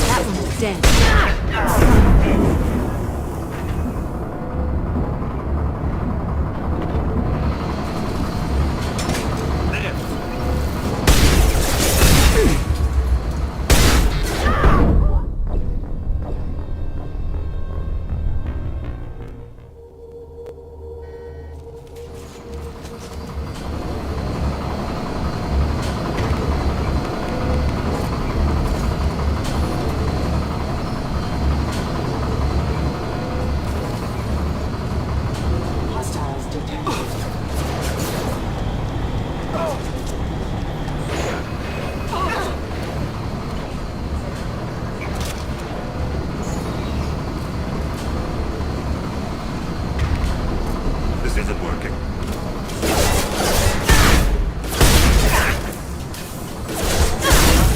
That one's dead. This isn't working.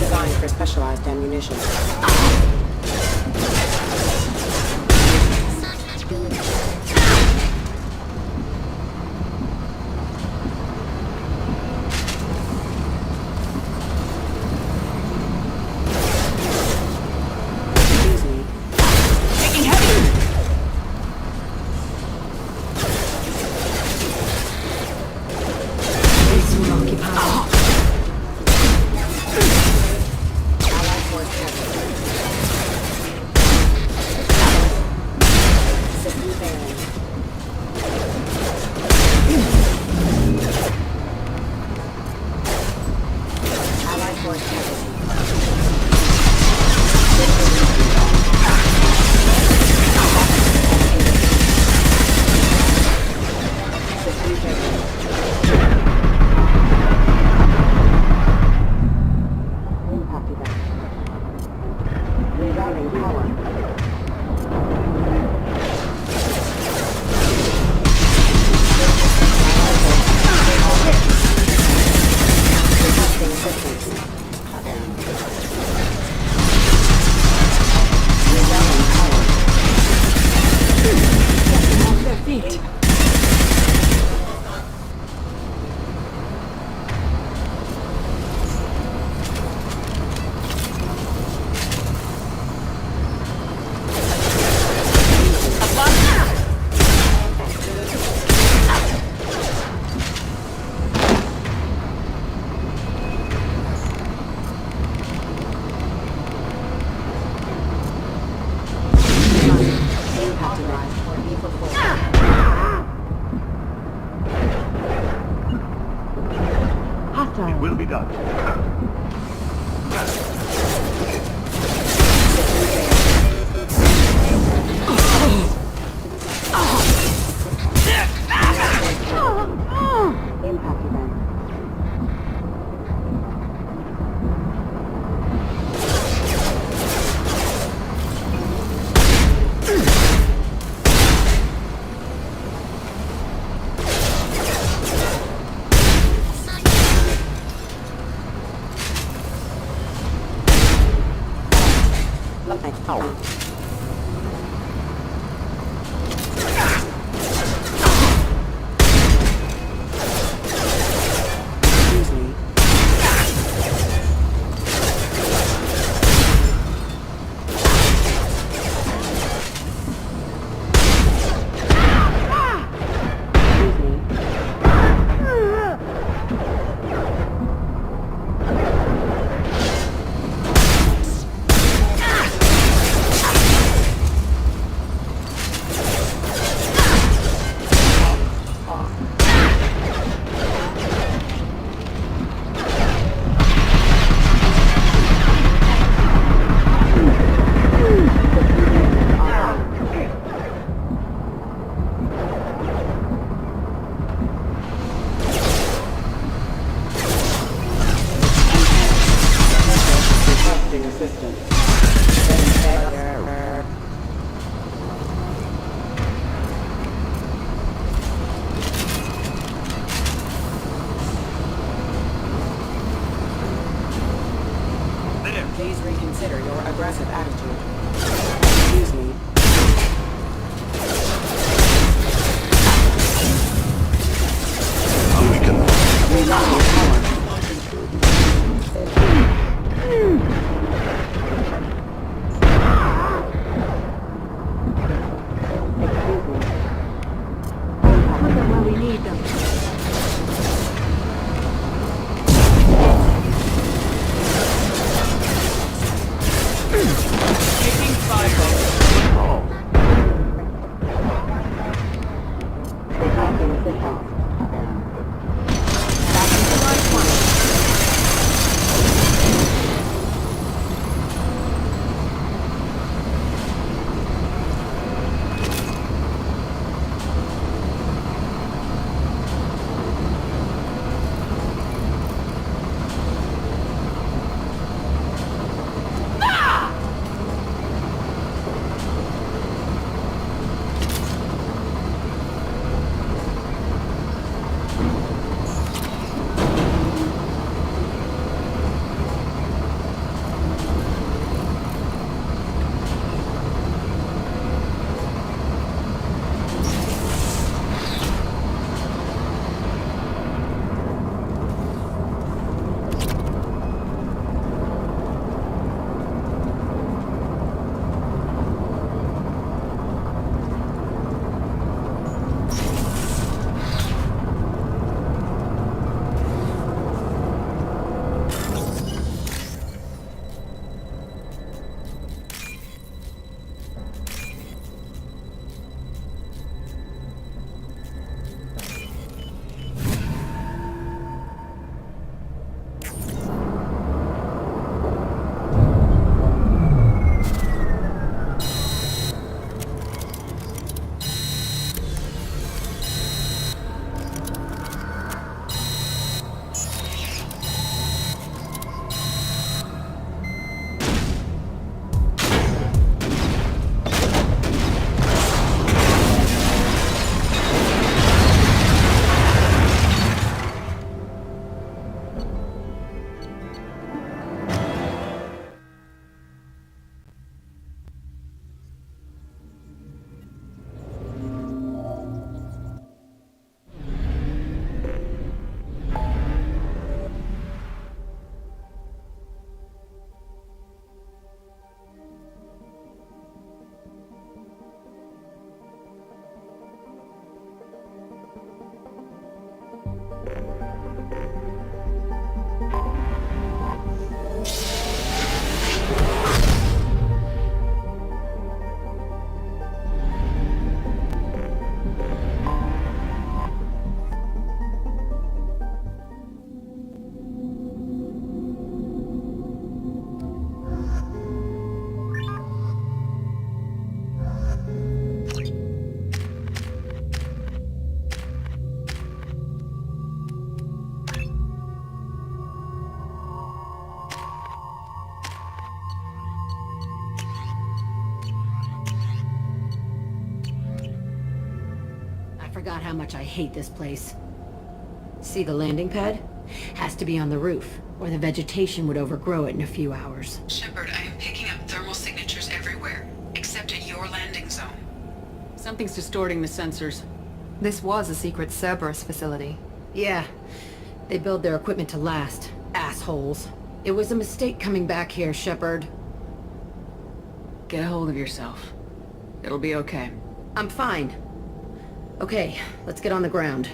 Designed for specialized ammunition. Excuse me. Taking heavy! This will occupy. Allied force captured. System failing. Allied force captured. System failing. Impact event. Rerouting power. Requesting assistance. Rerouting power. Off their feet. Impact event. It will be done. Impact event. Power. Excuse me. Excuse me. Liftoff. Back into line one. Forgot how much I hate this place. See the landing pad? Has to be on the roof, or the vegetation would overgrow it in a few hours. Shepard, I am picking up thermal signatures everywhere, except at your landing zone. Something's distorting the sensors. This was a secret Cerberus facility. Yeah, they build their equipment to last. Assholes. It was a mistake coming back here, Shepard. Get a hold of yourself. It'll be okay. I'm fine. Okay, let's get on the ground.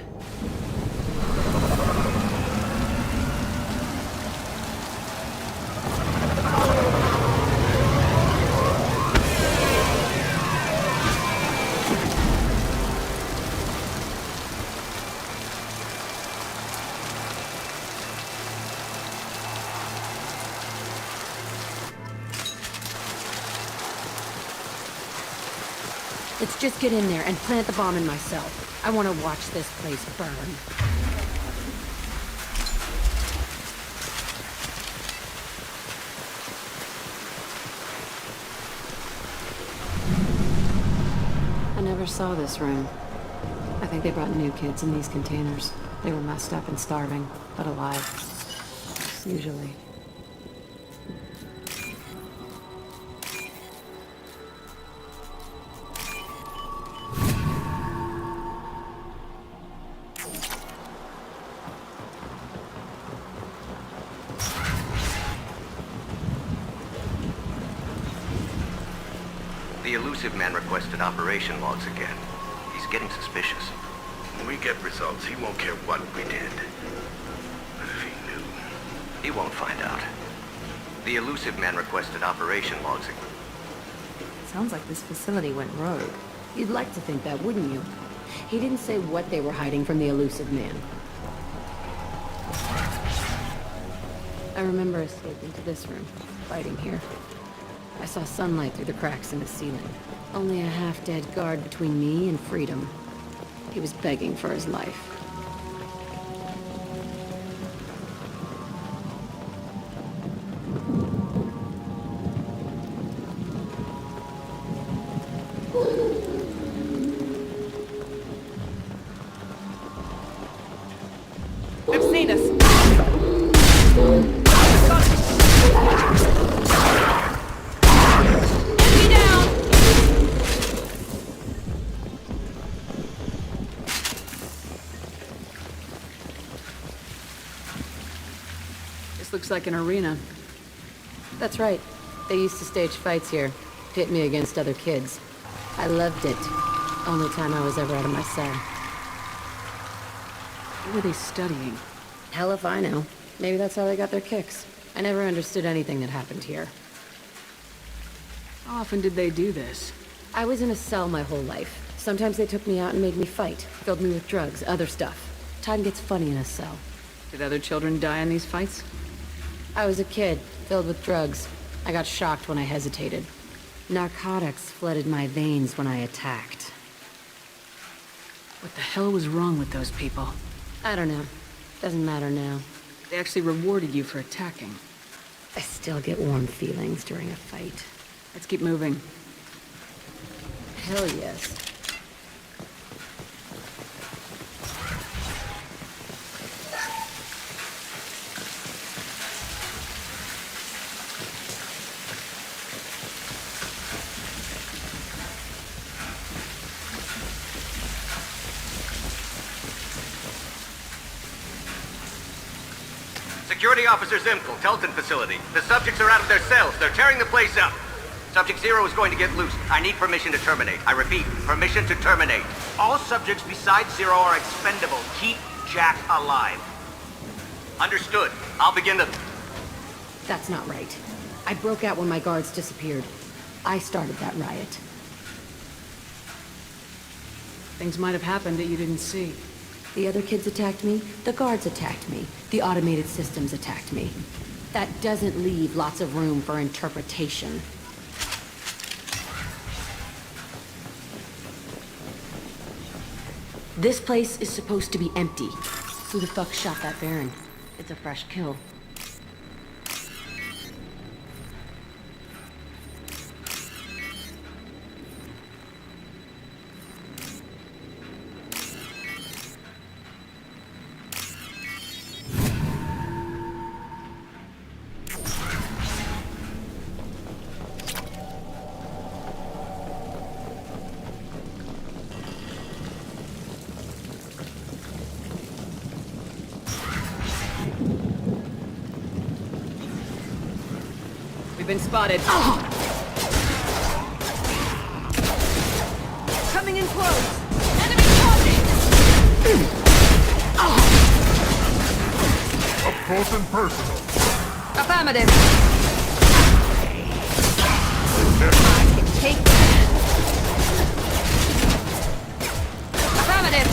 Let's just get in there and plant the bomb in myself. I want to watch this place burn. I never saw this room. I think they brought new kids in these containers. They were messed up and starving, but alive. Usually. The elusive man requested operation logs again. He's getting suspicious. When we get results, he won't care what we did. But if he knew... He won't find out. The elusive man requested operation logs again. Sounds like this facility went rogue. You'd like to think that, wouldn't you? He didn't say what they were hiding from the elusive man. I remember escaping to this room, fighting here. I saw sunlight through the cracks in the ceiling. Only a half-dead guard between me and freedom. He was begging for his life. They've seen us. This looks like an arena. That's right. They used to stage fights here, pit me against other kids. I loved it. Only time I was ever out of my cell. What were they studying? Hell if I know. Maybe that's how they got their kicks. I never understood anything that happened here. How often did they do this? I was in a cell my whole life. Sometimes they took me out and made me fight. Filled me with drugs, other stuff. Time gets funny in a cell. Did other children die in these fights? I was a kid, filled with drugs. I got shocked when I hesitated. Narcotics flooded my veins when I attacked. What the hell was wrong with those people? I don't know. Doesn't matter now. They actually rewarded you for attacking. I still get warm feelings during a fight. Let's keep moving. Hell yes. Security Officer Zimkel, Telton facility. The subjects are out of their cells. They're tearing the place up. Subject Zero is going to get loose. I need permission to terminate. I repeat, permission to terminate. All subjects besides Zero are expendable. Keep Jack alive. Understood. I'll begin the... That's not right. I broke out when my guards disappeared. I started that riot. Things might have happened that you didn't see. The other kids attacked me, the guards attacked me, the automated systems attacked me. That doesn't leave lots of room for interpretation. This place is supposed to be empty. Who the fuck shot that Baron? It's a fresh kill. We've been spotted. Coming in close! Enemy spotted! Up close and personal. Affirmative! Never. I can take that! Affirmative!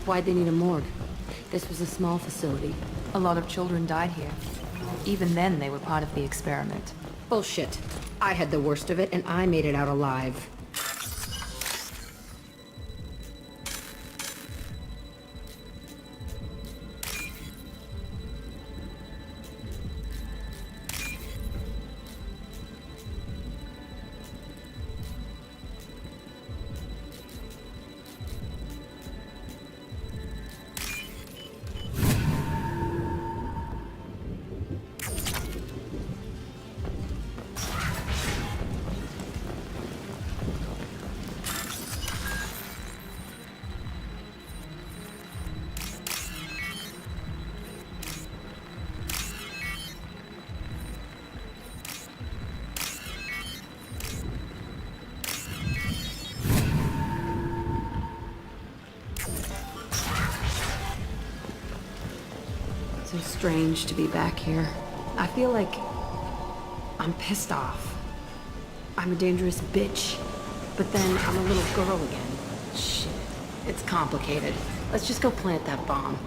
Why'd they need a morgue? This was a small facility. A lot of children died here. Even then, they were part of the experiment. Bullshit. I had the worst of it, and I made it out alive. strange to be back here. I feel like I'm pissed off. I'm a dangerous bitch. But then I'm a little girl again. Shit. It's complicated. Let's just go plant that bomb.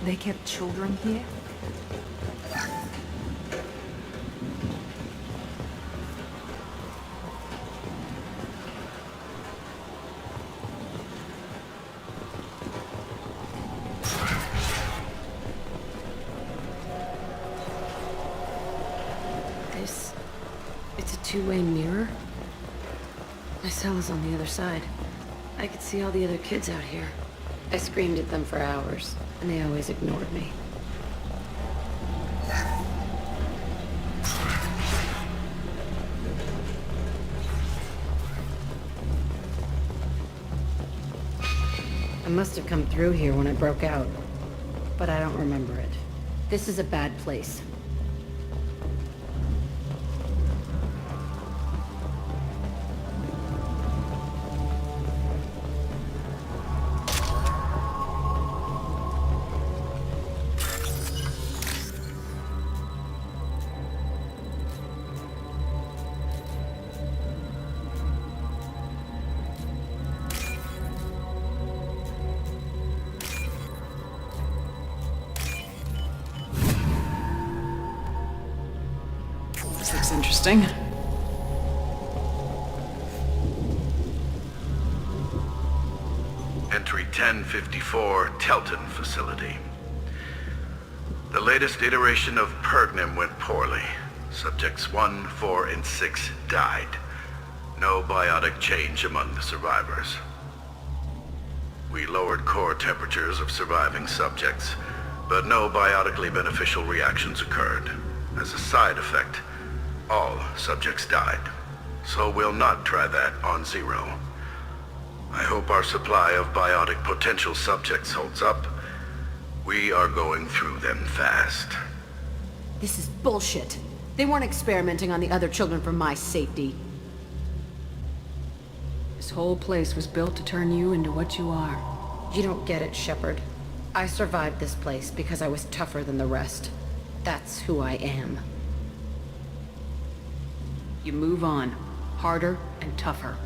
They kept children here? It's a two-way mirror. My cell is on the other side. I could see all the other kids out here. I screamed at them for hours, and they always ignored me. I must have come through here when I broke out, but I don't remember it. This is a bad place. This looks interesting. Entry 1054, Telton facility. The latest iteration of Pergnum went poorly. Subjects 1, 4, and 6 died. No biotic change among the survivors. We lowered core temperatures of surviving subjects, but no biotically beneficial reactions occurred. As a side effect, all subjects died. So we'll not try that on Zero. I hope our supply of biotic potential subjects holds up. We are going through them fast. This is bullshit. They weren't experimenting on the other children for my safety. This whole place was built to turn you into what you are. You don't get it, Shepard. I survived this place because I was tougher than the rest. That's who I am. You move on, harder and tougher.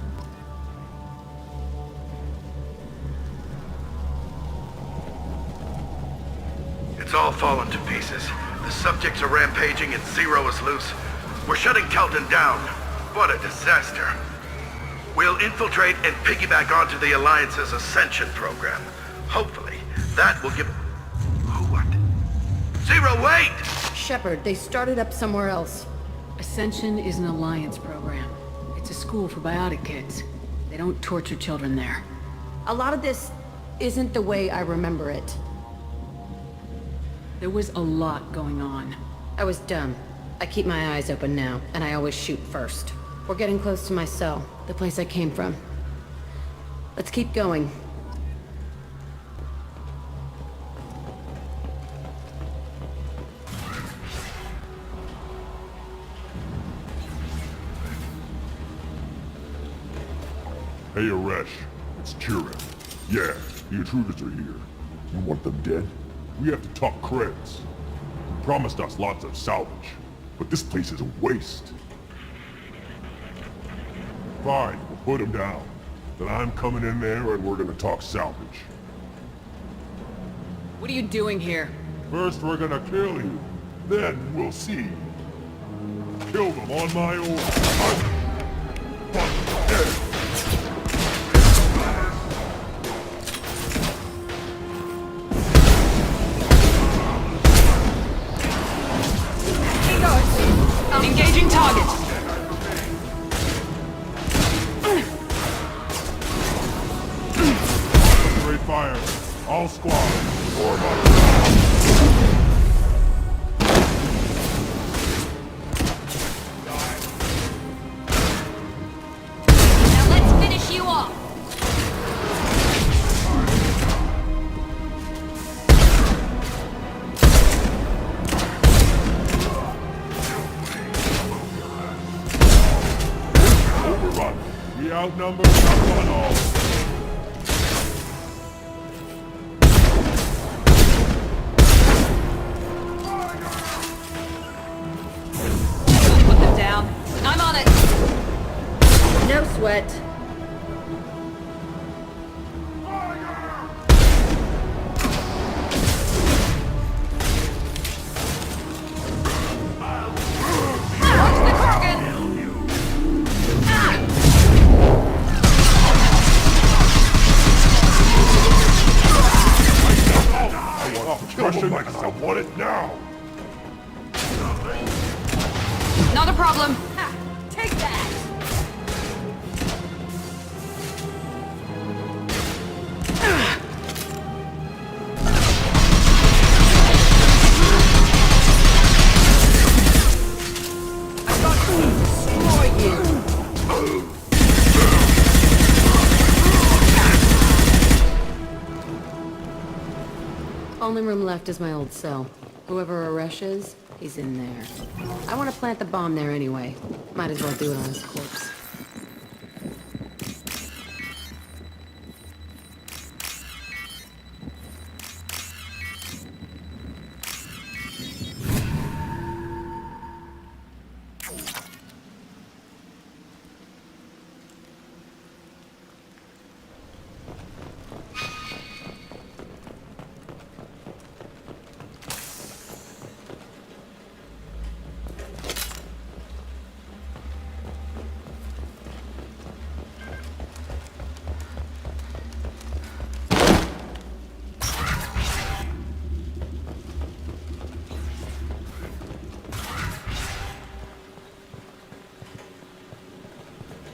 It's all fallen to pieces. The subjects are rampaging and Zero is loose. We're shutting Telton down. What a disaster. We'll infiltrate and piggyback onto the Alliance's Ascension program. Hopefully, that will give... What? Zero, wait! Shepard, they started up somewhere else. Ascension is an Alliance program. It's a school for biotic kids. They don't torture children there. A lot of this isn't the way I remember it. There was a lot going on. I was dumb. I keep my eyes open now, and I always shoot first. We're getting close to my cell, the place I came from. Let's keep going. Hey, Aresh. It's Kieran. Yeah, the intruders are here. You want them dead? We have to talk creds. You promised us lots of salvage, but this place is a waste. Fine, we'll put them down. Then I'm coming in there and we're gonna talk salvage. What are you doing here? First we're gonna kill you. Then we'll see. Kill them on my own. I'm fucking dead. We outnumbered, outrun all. Put them down. I'm on it! No sweat. Watch the target! Crushing like I want it now. Not a problem. Ha! Take that! Only room left is my old cell. Whoever Aresh is, he's in there. I want to plant the bomb there anyway. Might as well do it on his corpse.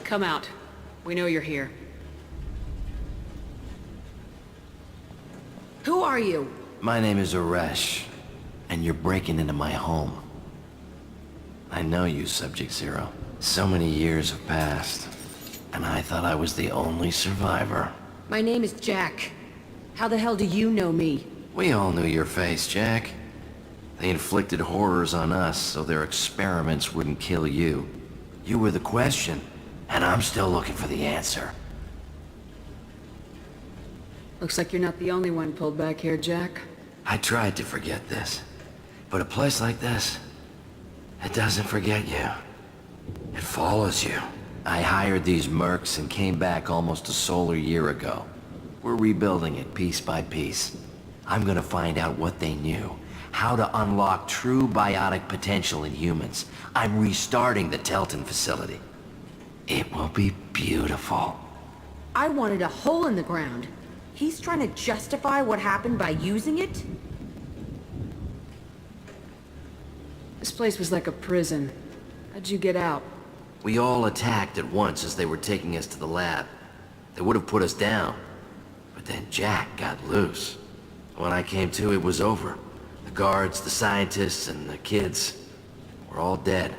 Come out. We know you're here. Who are you? My name is Aresh, and you're breaking into my home. I know you, Subject Zero. So many years have passed, and I thought I was the only survivor. My name is Jack. How the hell do you know me? We all knew your face, Jack. They inflicted horrors on us so their experiments wouldn't kill you. You were the question, and I'm still looking for the answer. Looks like you're not the only one pulled back here, Jack. I tried to forget this, but a place like this, it doesn't forget you. It follows you. I hired these mercs and came back almost a solar year ago. We're rebuilding it piece by piece. I'm gonna find out what they knew, how to unlock true biotic potential in humans. I'm restarting the Telton facility. It will be beautiful. I wanted a hole in the ground. He's trying to justify what happened by using it? This place was like a prison. How'd you get out? We all attacked at once as they were taking us to the lab. They would have put us down. But then Jack got loose. When I came to, it was over. The guards, the scientists, and the kids were all dead.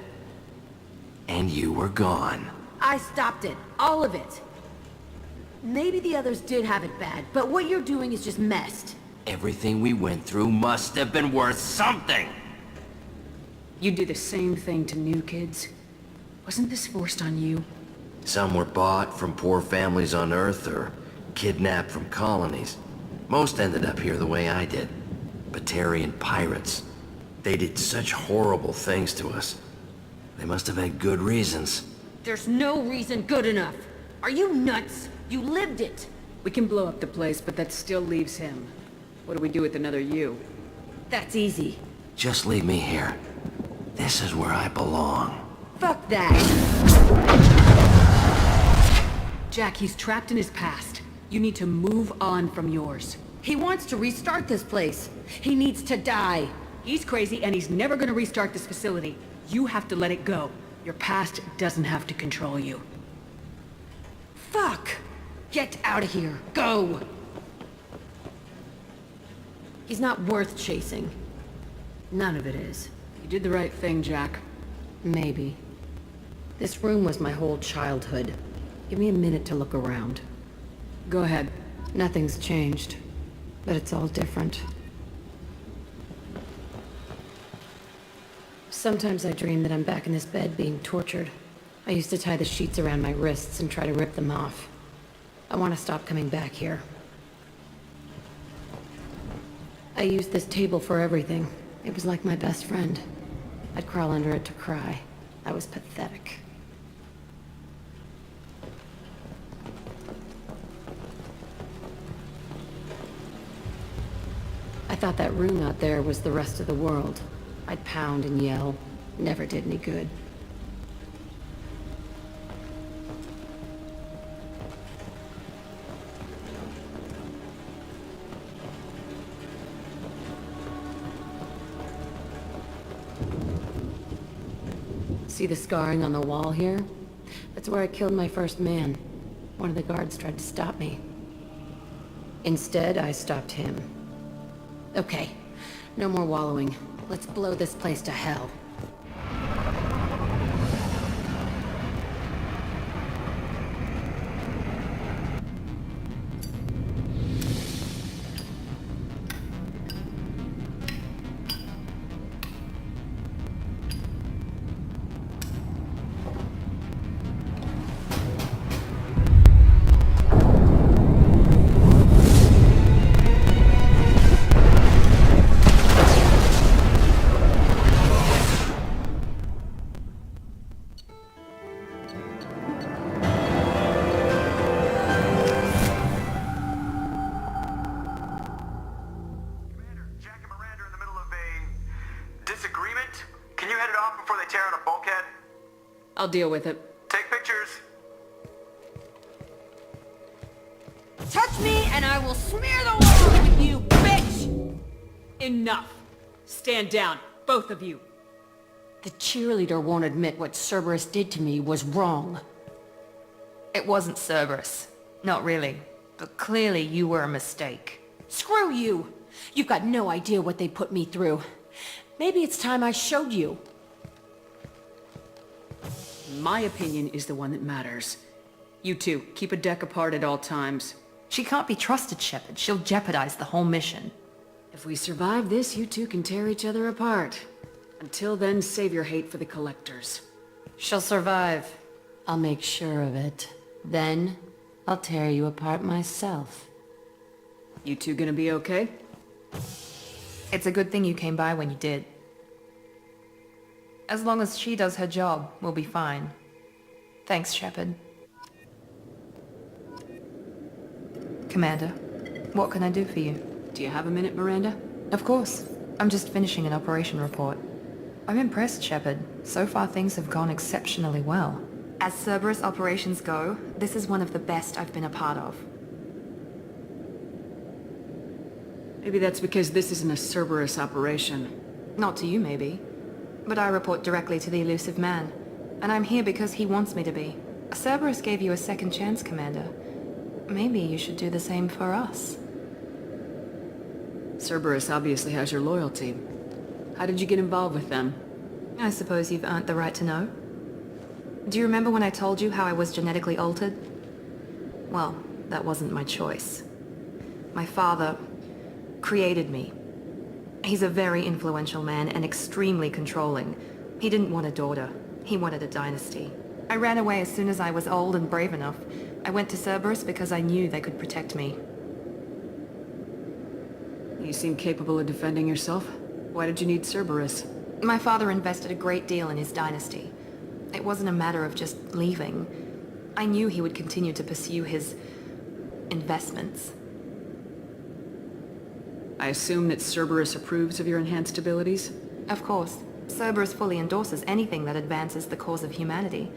And you were gone. I stopped it. All of it. Maybe the others did have it bad, but what you're doing is just messed. Everything we went through must have been worth something! You do the same thing to new kids. Wasn't this forced on you? Some were bought from poor families on Earth or kidnapped from colonies. Most ended up here the way I did. Batarian pirates. They did such horrible things to us. They must have had good reasons. There's no reason good enough. Are you nuts? You lived it. We can blow up the place, but that still leaves him. What do we do with another you? That's easy. Just leave me here. This is where I belong. Fuck that. Jack, he's trapped in his past. You need to move on from yours. He wants to restart this place. He needs to die. He's crazy and he's never gonna restart this facility. You have to let it go. Your past doesn't have to control you. Fuck! Get out of here. Go! He's not worth chasing. None of it is. You did the right thing, Jack. Maybe. This room was my whole childhood. Give me a minute to look around. Go ahead. Nothing's changed, but it's all different. Sometimes I dream that I'm back in this bed being tortured. I used to tie the sheets around my wrists and try to rip them off. I want to stop coming back here. I used this table for everything. It was like my best friend. I'd crawl under it to cry. I was pathetic. I thought that room out there was the rest of the world. I'd pound and yell. Never did any good. See the scarring on the wall here? That's where I killed my first man. One of the guards tried to stop me. Instead, I stopped him. Okay, no more wallowing. Let's blow this place to hell. I'll deal with it. Take pictures. Touch me and I will smear the wall with you, bitch! Enough. Stand down, both of you. The cheerleader won't admit what Cerberus did to me was wrong. It wasn't Cerberus. Not really. But clearly you were a mistake. Screw you! You've got no idea what they put me through. Maybe it's time I showed you. My opinion is the one that matters. You two, keep a deck apart at all times. She can't be trusted, Shepard. She'll jeopardize the whole mission. If we survive this, you two can tear each other apart. Until then, save your hate for the collectors. She'll survive. I'll make sure of it. Then, I'll tear you apart myself. You two gonna be okay? It's a good thing you came by when you did. As long as she does her job, we'll be fine. Thanks, Shepard. Commander, what can I do for you? Do you have a minute, Miranda? Of course. I'm just finishing an operation report. I'm impressed, Shepard. So far things have gone exceptionally well. As Cerberus operations go, this is one of the best I've been a part of. Maybe that's because this isn't a Cerberus operation. Not to you, maybe. But I report directly to the elusive man. And I'm here because he wants me to be. Cerberus gave you a second chance, Commander. Maybe you should do the same for us. Cerberus obviously has your loyalty. How did you get involved with them? I suppose you've earned the right to know. Do you remember when I told you how I was genetically altered? Well, that wasn't my choice. My father created me. He's a very influential man and extremely controlling. He didn't want a daughter. He wanted a dynasty. I ran away as soon as I was old and brave enough. I went to Cerberus because I knew they could protect me. You seem capable of defending yourself. Why did you need Cerberus? My father invested a great deal in his dynasty. It wasn't a matter of just leaving. I knew he would continue to pursue his investments. I assume that Cerberus approves of your enhanced abilities? Of course. Cerberus fully endorses anything that advances the cause of humanity.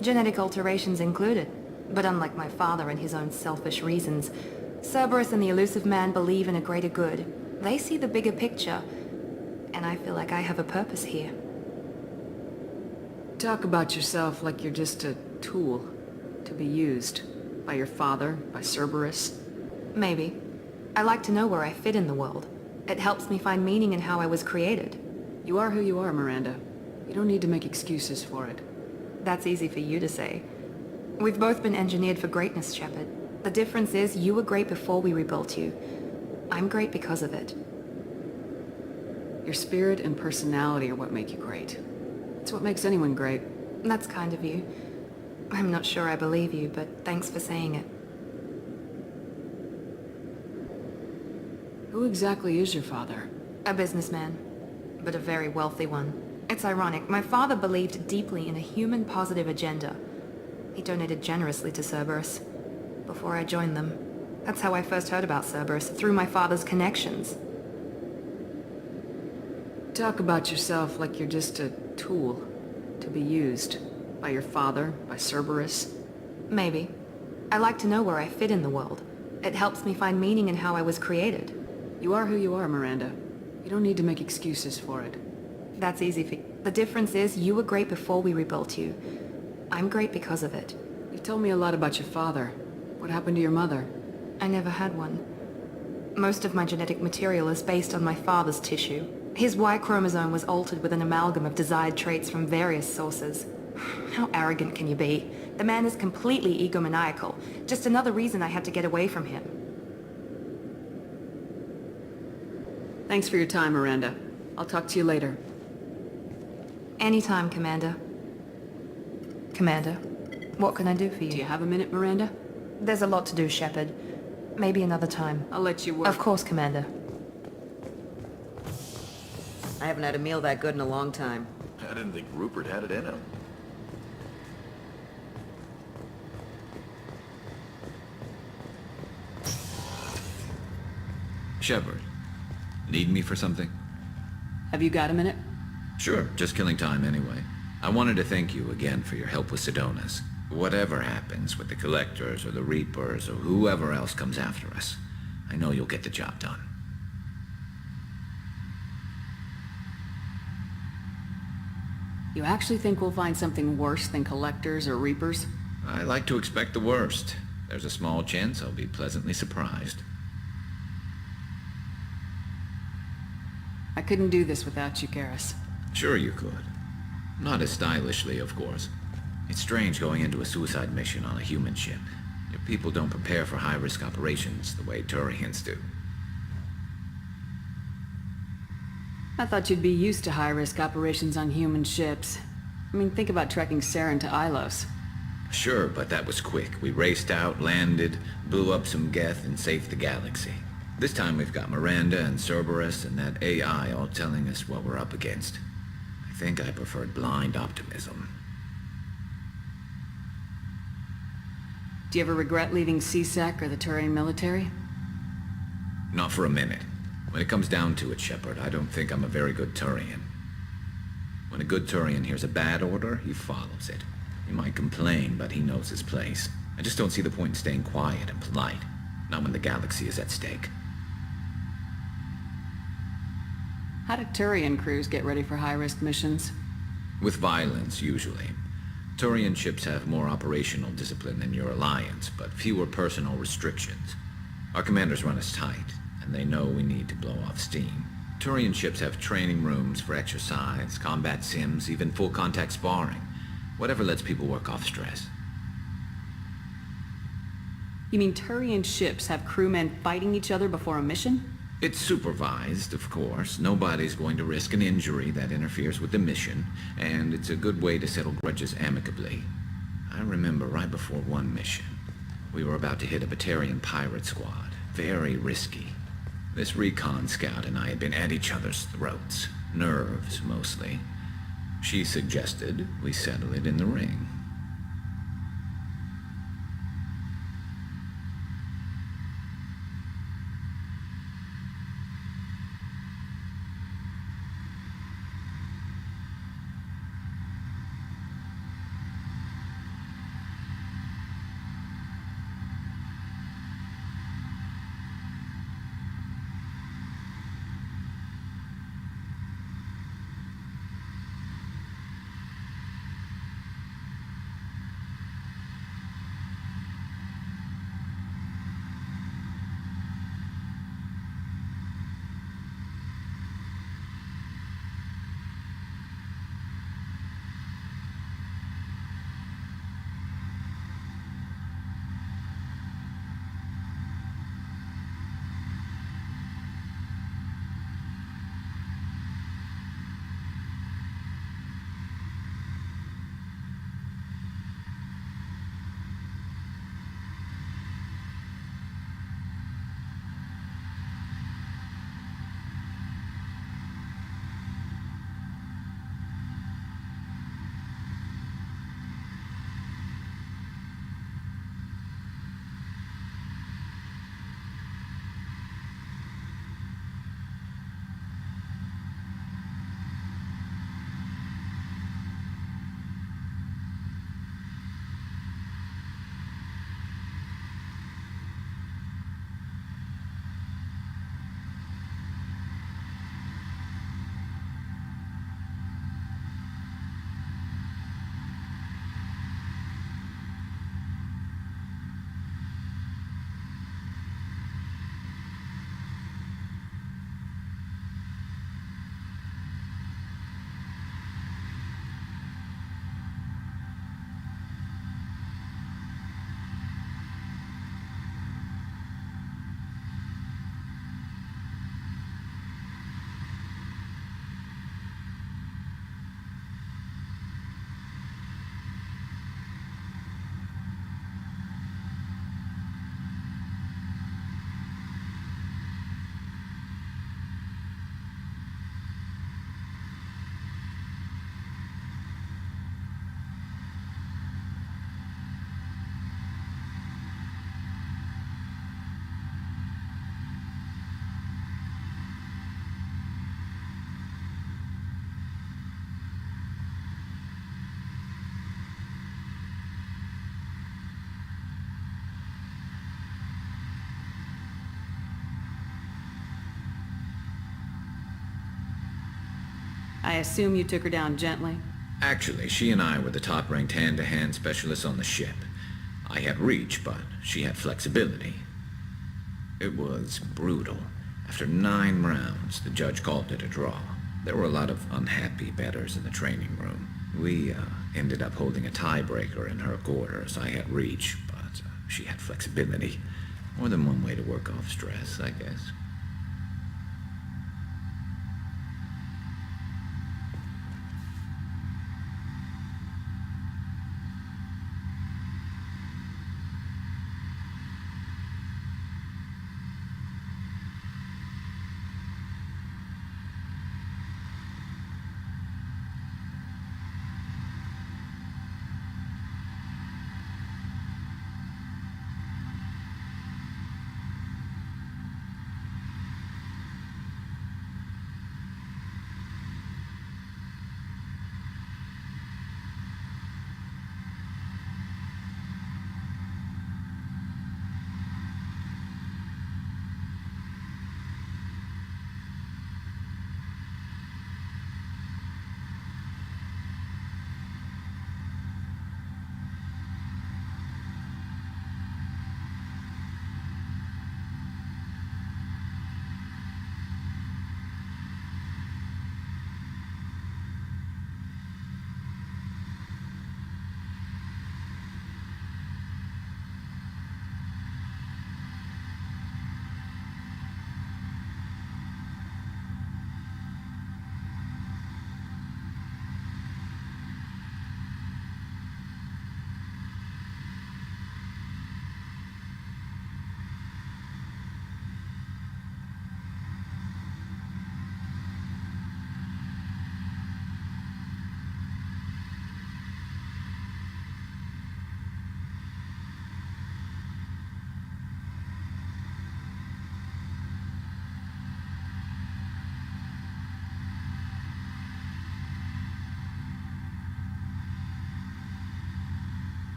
Genetic alterations included. But unlike my father and his own selfish reasons, Cerberus and the elusive man believe in a greater good. They see the bigger picture, and I feel like I have a purpose here. Talk about yourself like you're just a tool to be used by your father, by Cerberus. Maybe. I like to know where I fit in the world. It helps me find meaning in how I was created. You are who you are, Miranda. You don't need to make excuses for it. That's easy for you to say. We've both been engineered for greatness, Shepard. The difference is you were great before we rebuilt you. I'm great because of it. Your spirit and personality are what make you great. It's what makes anyone great. That's kind of you. I'm not sure I believe you, but thanks for saying it. Who exactly is your father? A businessman, but a very wealthy one. It's ironic, my father believed deeply in a human-positive agenda. He donated generously to Cerberus before I joined them. That's how I first heard about Cerberus, through my father's connections. Talk about yourself like you're just a tool to be used by your father, by Cerberus. Maybe. I like to know where I fit in the world. It helps me find meaning in how I was created. You are who you are, Miranda. You don't need to make excuses for it. That's easy for you. The difference is, you were great before we rebuilt you. I'm great because of it. You told me a lot about your father. What happened to your mother? I never had one. Most of my genetic material is based on my father's tissue. His Y chromosome was altered with an amalgam of desired traits from various sources. How arrogant can you be? The man is completely egomaniacal. Just another reason I had to get away from him. Thanks for your time, Miranda. I'll talk to you later. Anytime, Commander. Commander, what can I do for you? Do you have a minute, Miranda? There's a lot to do, Shepard. Maybe another time. I'll let you work. Of course, Commander. I haven't had a meal that good in a long time. I didn't think Rupert had it in him. Shepard, need me for something? Have you got a minute? Sure, just killing time anyway. I wanted to thank you again for your help with Sedona's. Whatever happens with the Collectors or the Reapers or whoever else comes after us, I know you'll get the job done. You actually think we'll find something worse than Collectors or Reapers? I like to expect the worst. There's a small chance I'll be pleasantly surprised. I couldn't do this without you, Garrus. Sure you could. Not as stylishly, of course. It's strange going into a suicide mission on a human ship. Your people don't prepare for high-risk operations the way Turians do. I thought you'd be used to high-risk operations on human ships. I mean, think about trekking Saren to Ilos. Sure, but that was quick. We raced out, landed, blew up some Geth, and saved the galaxy. This time we've got Miranda and Cerberus and that AI all telling us what we're up against. I think I preferred blind optimism. Do you ever regret leaving CSEC or the Turian military? Not for a minute. When it comes down to it, Shepard, I don't think I'm a very good Turian. When a good Turian hears a bad order, he follows it. He might complain, but he knows his place. I just don't see the point in staying quiet and polite. Not when the galaxy is at stake. How do Turian crews get ready for high-risk missions? With violence, usually. Turian ships have more operational discipline than your alliance, but fewer personal restrictions. Our commanders run us tight, and they know we need to blow off steam. Turian ships have training rooms for exercise, combat sims, even full-contact sparring. Whatever lets people work off stress. You mean Turian ships have crewmen fighting each other before a mission? It's supervised, of course. Nobody's going to risk an injury that interferes with the mission, and it's a good way to settle grudges amicably. I remember right before one mission, we were about to hit a Batarian pirate squad. Very risky. This recon scout and I had been at each other's throats. Nerves, mostly. She suggested we settle it in the ring. I assume you took her down gently? Actually, she and I were the top-ranked hand-to-hand specialists on the ship. I had reach, but she had flexibility. It was brutal. After 9 rounds, the judge called it a draw. There were a lot of unhappy bettors in the training room. We ended up holding a tiebreaker in her quarters. I had reach, but she had flexibility. More than one way to work off stress, I guess.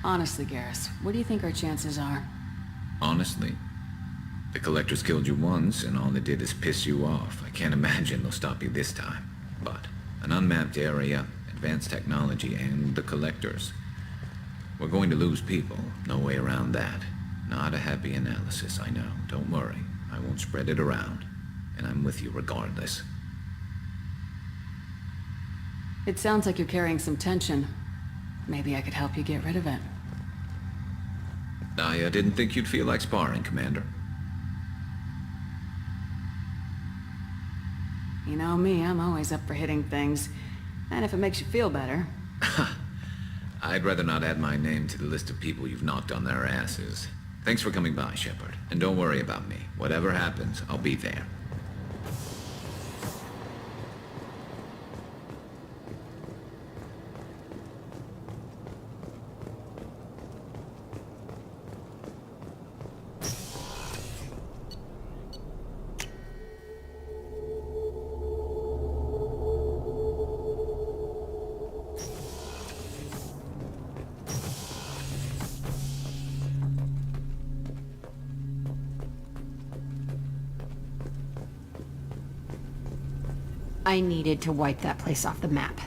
Honestly, Garrus, what do you think our chances are? Honestly, the Collectors killed you once, and all they did is piss you off. I can't imagine they'll stop you this time. But an unmapped area, advanced technology, and the Collectors. We're going to lose people. No way around that. Not a happy analysis, I know. Don't worry. I won't spread it around. And I'm with you regardless. It sounds like you're carrying some tension. Maybe I could help you get rid of it. I didn't think you'd feel like sparring, Commander. You know me, I'm always up for hitting things. And if it makes you feel better. I'd rather not add my name to the list of people you've knocked on their asses. Thanks for coming by, Shepard. And don't worry about me. Whatever happens, I'll be there. I needed to wipe that place off the map.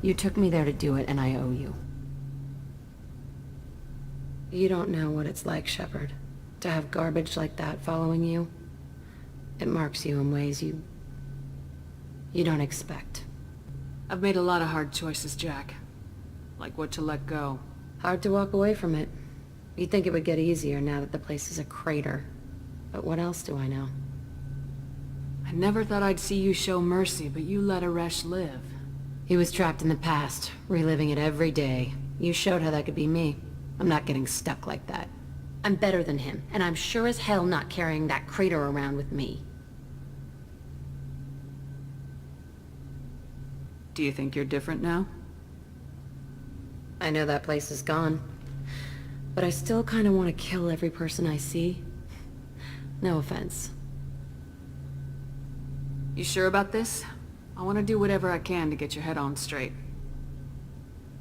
You took me there to do it, and I owe you. You don't know what it's like, Shepard, To have garbage like that following you, it marks you in ways you don't expect. I've made a lot of hard choices, Jack. Like what to let go. Hard to walk away from it. You'd think it would get easier now that the place is a crater. But what else do I know? I never thought I'd see you show mercy, but you let Aresh live. He was trapped in the past, reliving it every day. You showed how that could be me. I'm not getting stuck like that. I'm better than him, and I'm sure as hell not carrying that crater around with me. Do you think you're different now? I know that place is gone. But I still kind of want to kill every person I see. No offense. You sure about this? I want to do whatever I can to get your head on straight.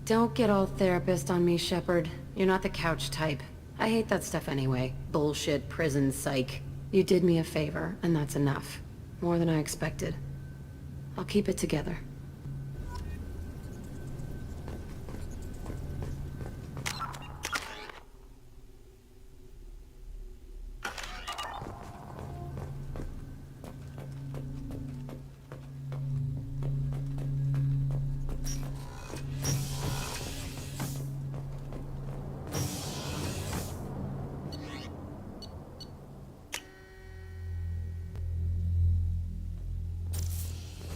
Don't get all therapist on me, Shepard. You're not the couch type. I hate that stuff anyway. Bullshit, prison, psych. You did me a favor, and that's enough. More than I expected. I'll keep it together.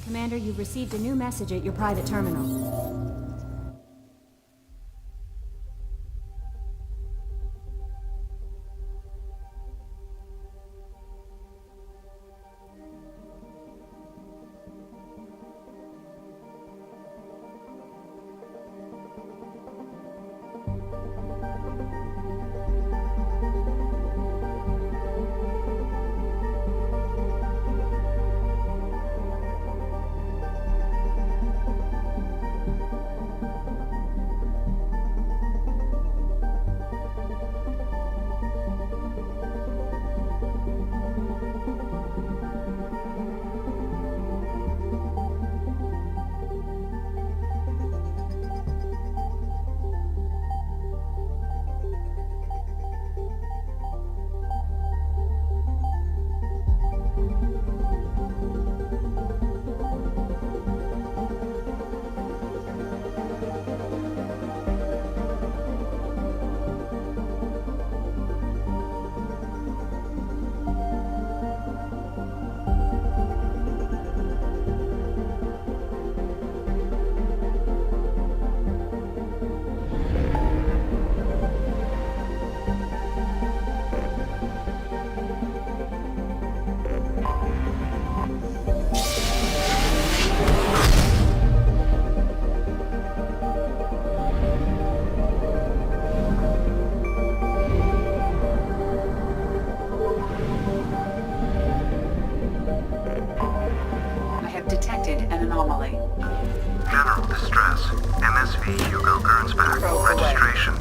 Commander, you've received a new message at your private terminal.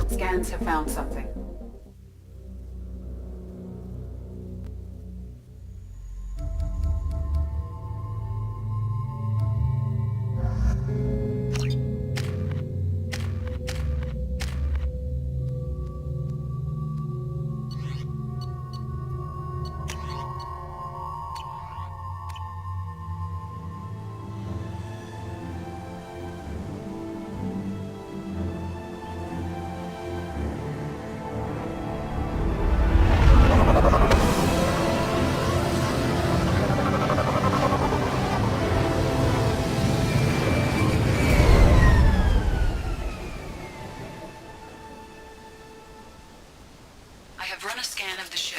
Scans have found something. I have run a scan of the ship.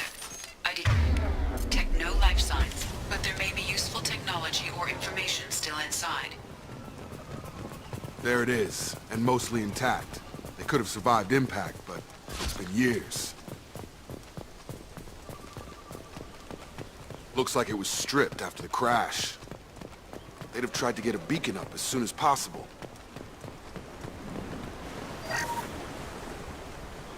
I detect no life signs, but there may be useful technology or information still inside. There it is, and mostly intact. They could have survived impact, but it's been years. Looks like it was stripped after the crash. They'd have tried to get a beacon up as soon as possible.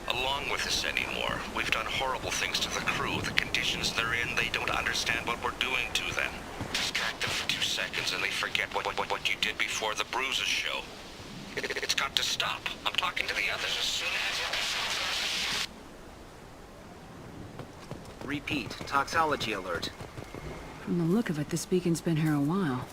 Along with this anymore. We've done horrible things to the crew. The conditions they're in, they don't understand what we're doing to them. Distract them for 2 seconds and they forget what you did before the bruises show. It's got to stop. I'm talking to the others as soon as... Repeat, toxology alert. From the look of it, this beacon's been here a while.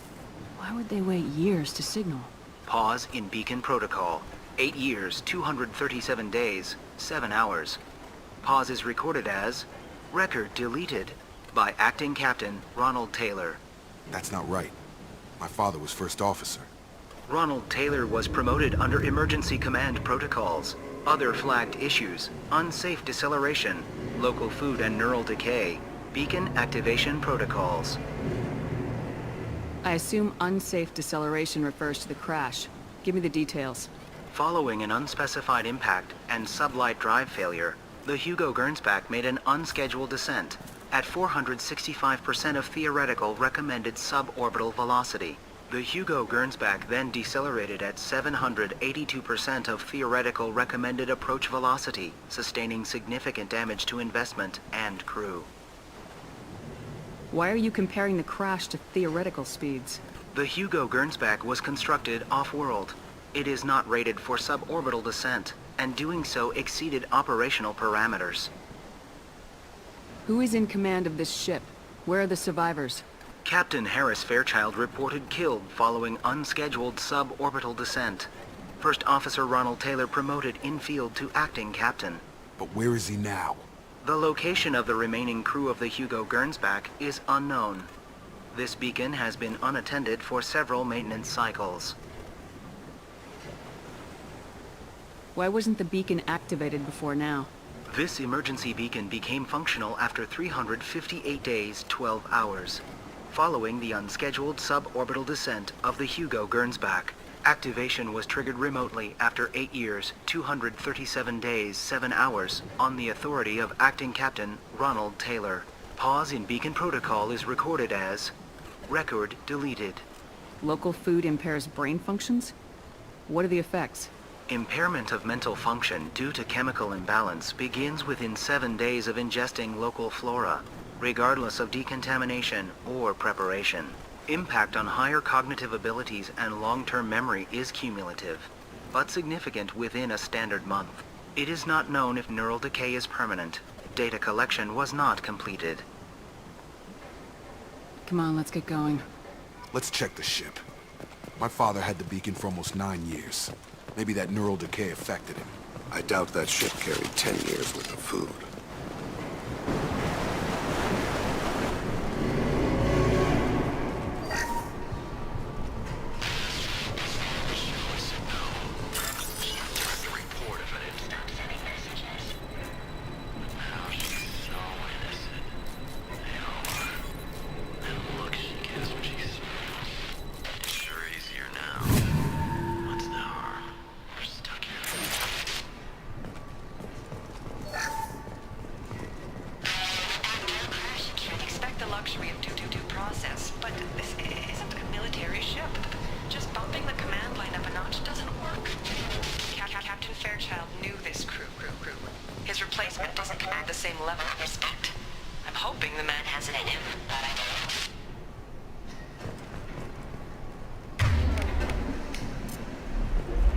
Why would they wait years to signal? Pause in beacon protocol. 8 years, 237 days, 7 hours. Pause is recorded as record deleted by Acting Captain Ronald Taylor. That's not right. My father was first officer. Ronald Taylor was promoted under emergency command protocols. Other flagged issues: unsafe deceleration, local food and neural decay, beacon activation protocols. I assume unsafe deceleration refers to the crash. Give me the details. Following an unspecified impact and sublight drive failure, the Hugo Gernsback made an unscheduled descent at 465% of theoretical recommended suborbital velocity. The Hugo Gernsback then decelerated at 782% of theoretical recommended approach velocity, sustaining significant damage to investment and crew. Why are you comparing the crash to theoretical speeds? The Hugo Gernsback was constructed off-world. It is not rated for suborbital descent, and doing so exceeded operational parameters. Who is in command of this ship? Where are the survivors? Captain Harris Fairchild reported killed following unscheduled suborbital descent. First Officer Ronald Taylor promoted in-field to acting captain. But where is he now? The location of the remaining crew of the Hugo Gernsback is unknown. This beacon has been unattended for several maintenance cycles. Why wasn't the beacon activated before now? This emergency beacon became functional after 358 days, 12 hours. Following the unscheduled suborbital descent of the Hugo Gernsback, activation was triggered remotely after 8 years, 237 days, 7 hours, on the authority of Acting Captain Ronald Taylor. Pause in beacon protocol is recorded as record deleted. Local food impairs brain functions? What are the effects? Impairment of mental function due to chemical imbalance begins within 7 days of ingesting local flora, regardless of decontamination or preparation. Impact on higher cognitive abilities and long-term memory is cumulative, but significant within a standard month. It is not known if neural decay is permanent. Data collection was not completed. Come on, let's get going. Let's check the ship. My father had the beacon for almost 9 years. Maybe that neural decay affected him. I doubt that ship carried 10 years worth of food.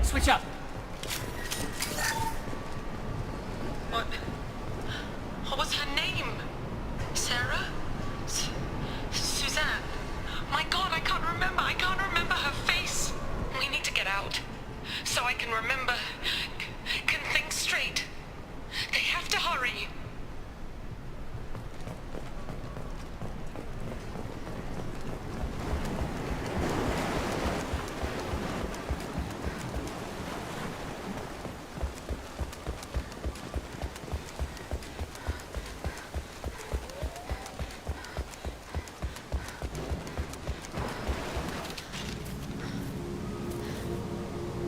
Switch up. What was her name? Sarah? Suzanne? My God, I can't remember. I can't remember her face. We need to get out. So I can remember. Can think straight. They have to hurry.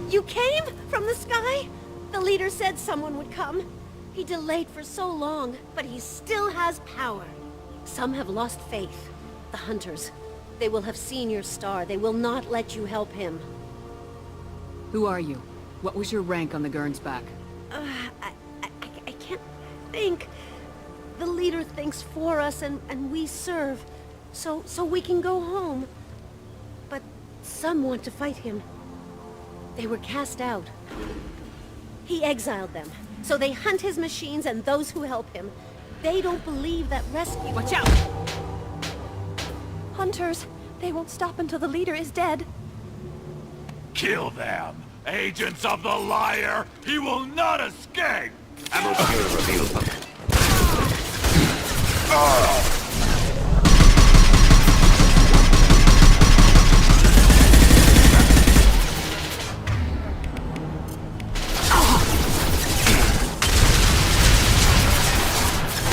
You came? From the sky? The leader said someone would come. He delayed for so long, but he still has power. Some have lost faith. The hunters. They will have seen your star. They will not let you help him. Who are you? What was your rank on the Gernsback? I can't think. The leader thinks for us and we serve. So we can go home. But some want to fight him. They were cast out. He exiled them, so they hunt his machines and those who help him. They don't believe that rescue... Watch out! Hunters, they won't stop until the leader is dead. Kill them! Agents of the liar! He will not escape! Atmosphere reveals them.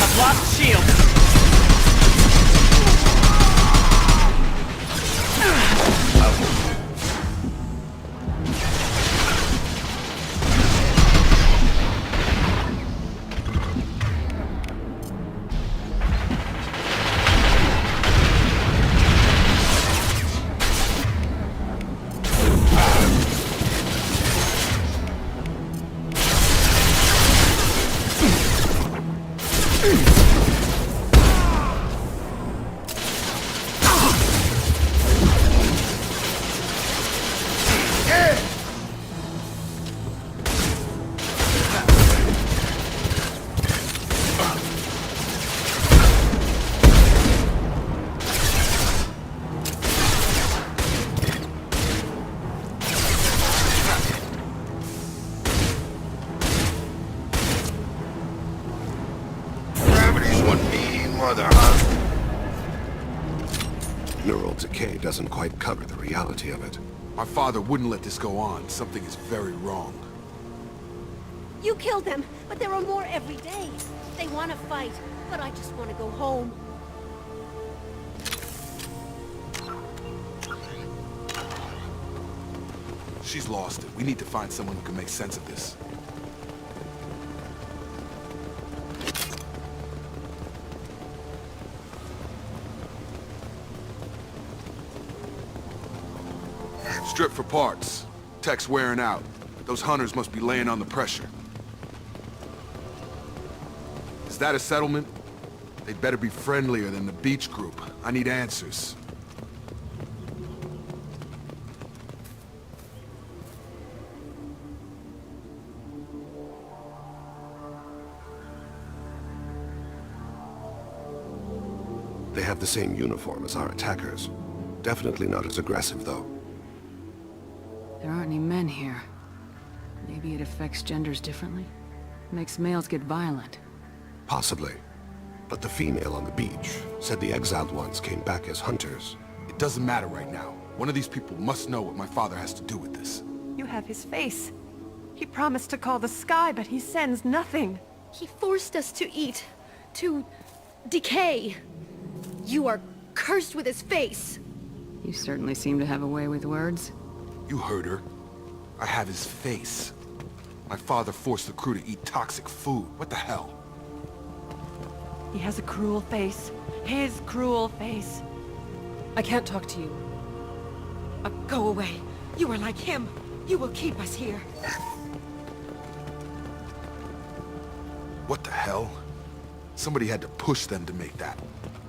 I've lost shield. Gravity's one mean mother, huh? Neural decay doesn't quite cover the reality of it. My father wouldn't let this go on. Something is very wrong. You killed them, but there are more every day. They want to fight, but I just want to go home. She's lost it. We need to find someone who can make sense of this. Strip for parts. Tech's wearing out. Those hunters must be laying on the pressure. Is that a settlement? They'd better be friendlier than the beach group. I need answers. They have the same uniform as our attackers. Definitely not as aggressive, though. There aren't any men here. Maybe it affects genders differently? Makes males get violent. Possibly. But the female on the beach said the exiled ones came back as hunters. It doesn't matter right now. One of these people must know what my father has to do with this. You have his face. He promised to call the sky, but he sends nothing. He forced us to eat, to decay. You are cursed with his face. You certainly seem to have a way with words. You heard her. I have his face. My father forced the crew to eat toxic food. What the hell? He has a cruel face. His cruel face. I can't talk to you. Go away. You are like him. You will keep us here. What the hell? Somebody had to push them to make that.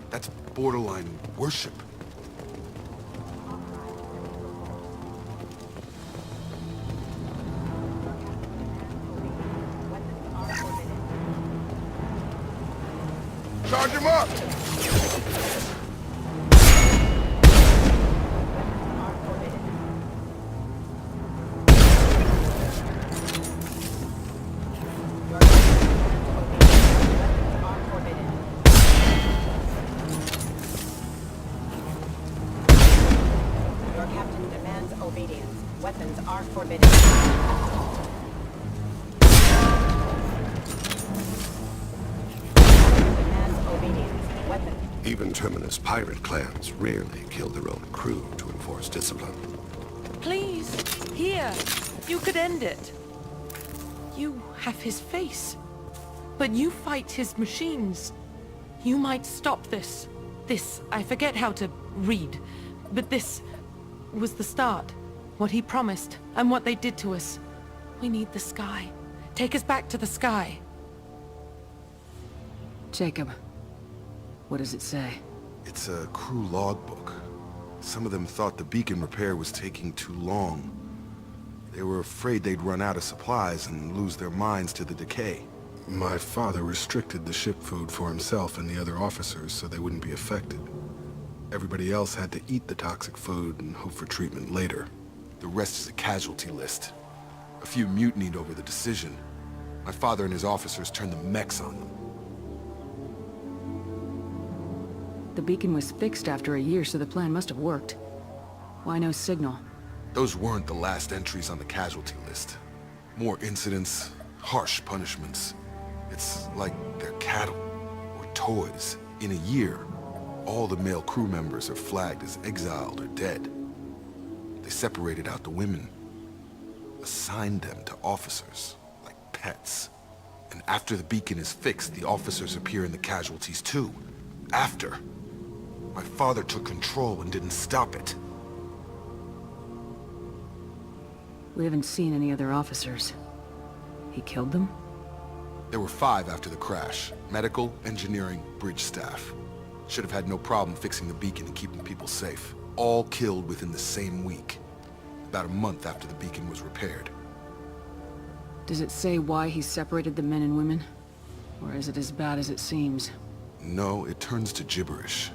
That's borderline worship. Charge him up! Your captain demands obedience. Weapons are forbidden. Even Terminus pirate clans rarely kill their own crew to enforce discipline. Please, here. You could end it. You have his face. But you fight his machines. You might stop this. This, I forget how to read. But this was the start. What he promised, and what they did to us. We need the sky. Take us back to the sky. Jacob, what does it say? It's a crew logbook. Some of them thought the beacon repair was taking too long. They were afraid they'd run out of supplies and lose their minds to the decay. My father restricted the ship food for himself and the other officers so they wouldn't be affected. Everybody else had to eat the toxic food and hope for treatment later. The rest is a casualty list. A few mutinied over the decision. My father and his officers turned the mechs on them. The beacon was fixed after a year, so the plan must have worked. Why no signal? Those weren't the last entries on the casualty list. More incidents, harsh punishments. It's like they're cattle, or toys. In a year, all the male crew members are flagged as exiled or dead. They separated out the women, assigned them to officers, like pets. And after the beacon is fixed, the officers appear in the casualties too. After. My father took control and didn't stop it. We haven't seen any other officers. He killed them? There were 5 after the crash. Medical, engineering, bridge staff. Should have had no problem fixing the beacon and keeping people safe. All killed within the same week. About a month after the beacon was repaired. Does it say why he separated the men and women? Or is it as bad as it seems? No, it turns to gibberish.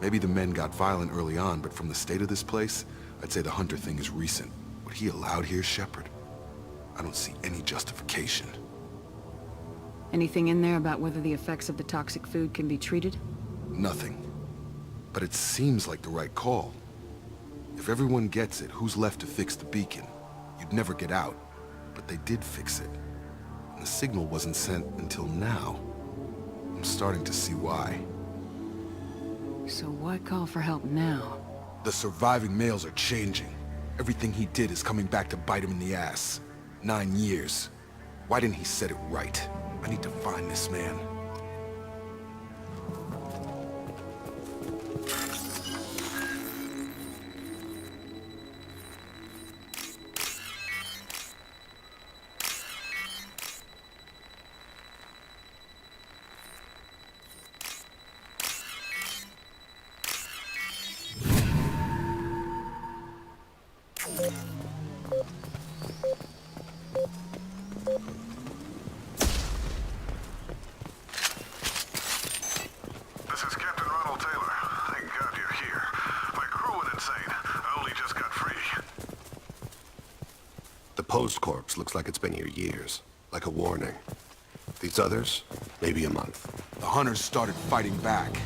Maybe the men got violent early on, but from the state of this place, I'd say the Hunter thing is recent. What he allowed here, Shepard? I don't see any justification. Anything in there about whether the effects of the toxic food can be treated? Nothing. But it seems like the right call. If everyone gets it, who's left to fix the beacon? You'd never get out. But they did fix it. And the signal wasn't sent until now. I'm starting to see why. So why call for help now? The surviving males are changing. Everything he did is coming back to bite him in the ass. 9 years. Why didn't he set it right? I need to find this man. Post-corpse looks like it's been here years. Like a warning. These others, maybe a month. The Hunters started fighting back.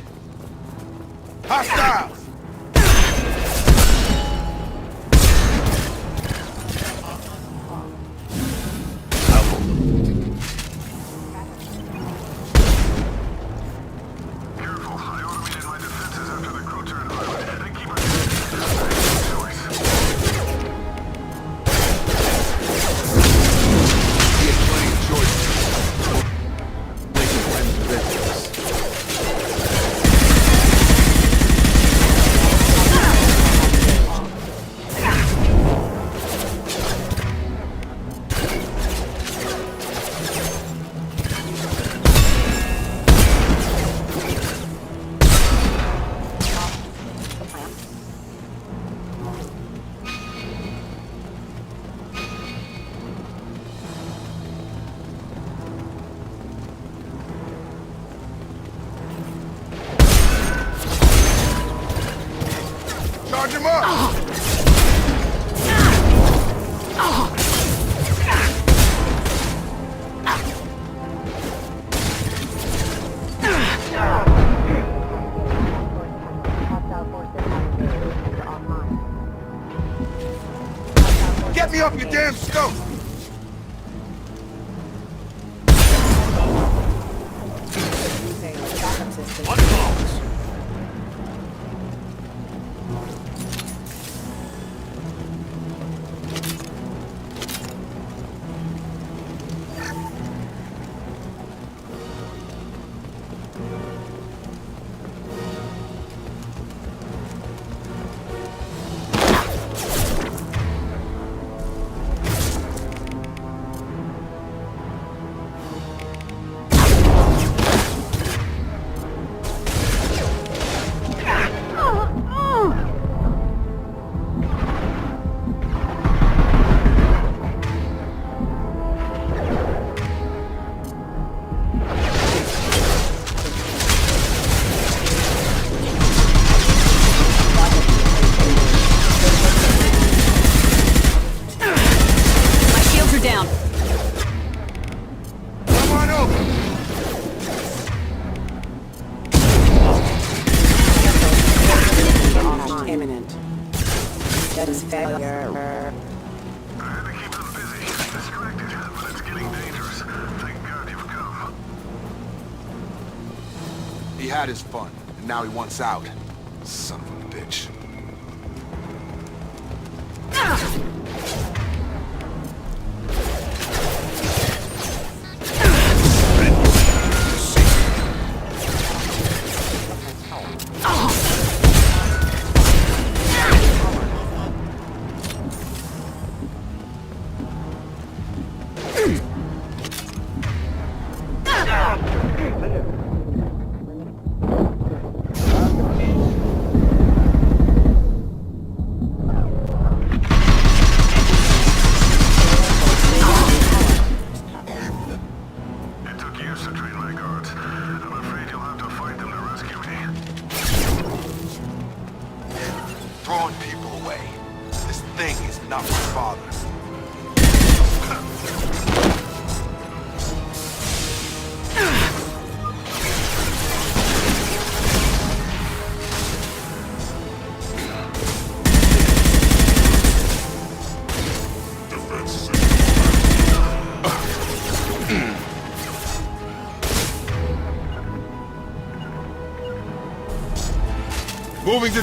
Hostiles! Charge him up! Get me off your damn scope! What calls? I had to keep them busy, distracted, but it's getting dangerous. Thank God you've come. He had his fun, and now he wants out. Son of a bitch. It took years to train my guards. I'm afraid you'll have to fight them to rescue me. Throwing people away. This thing is not my father's. Moving to...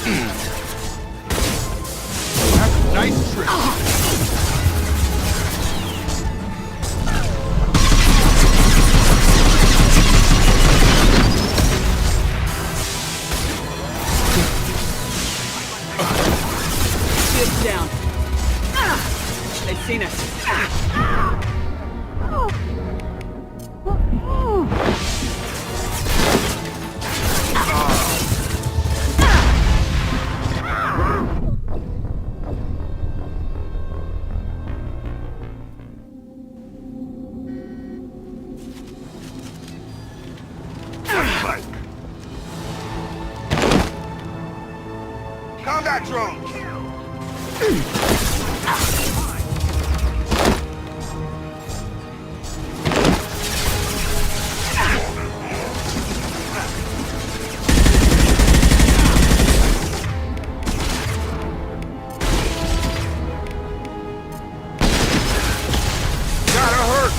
Have a nice trip. Shields down. They've seen us. Combat drone. Gotta hurt.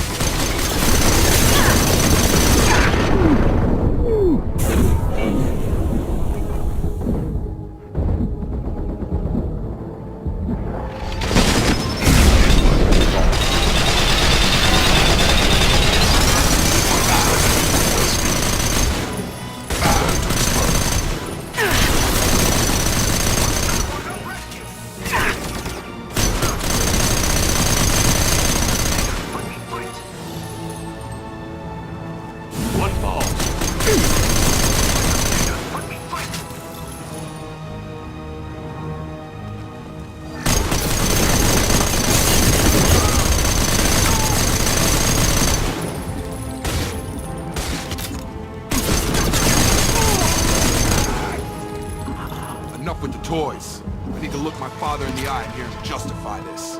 One ball. Enough with the toys. I need to look my father in the eye and hear him justify this.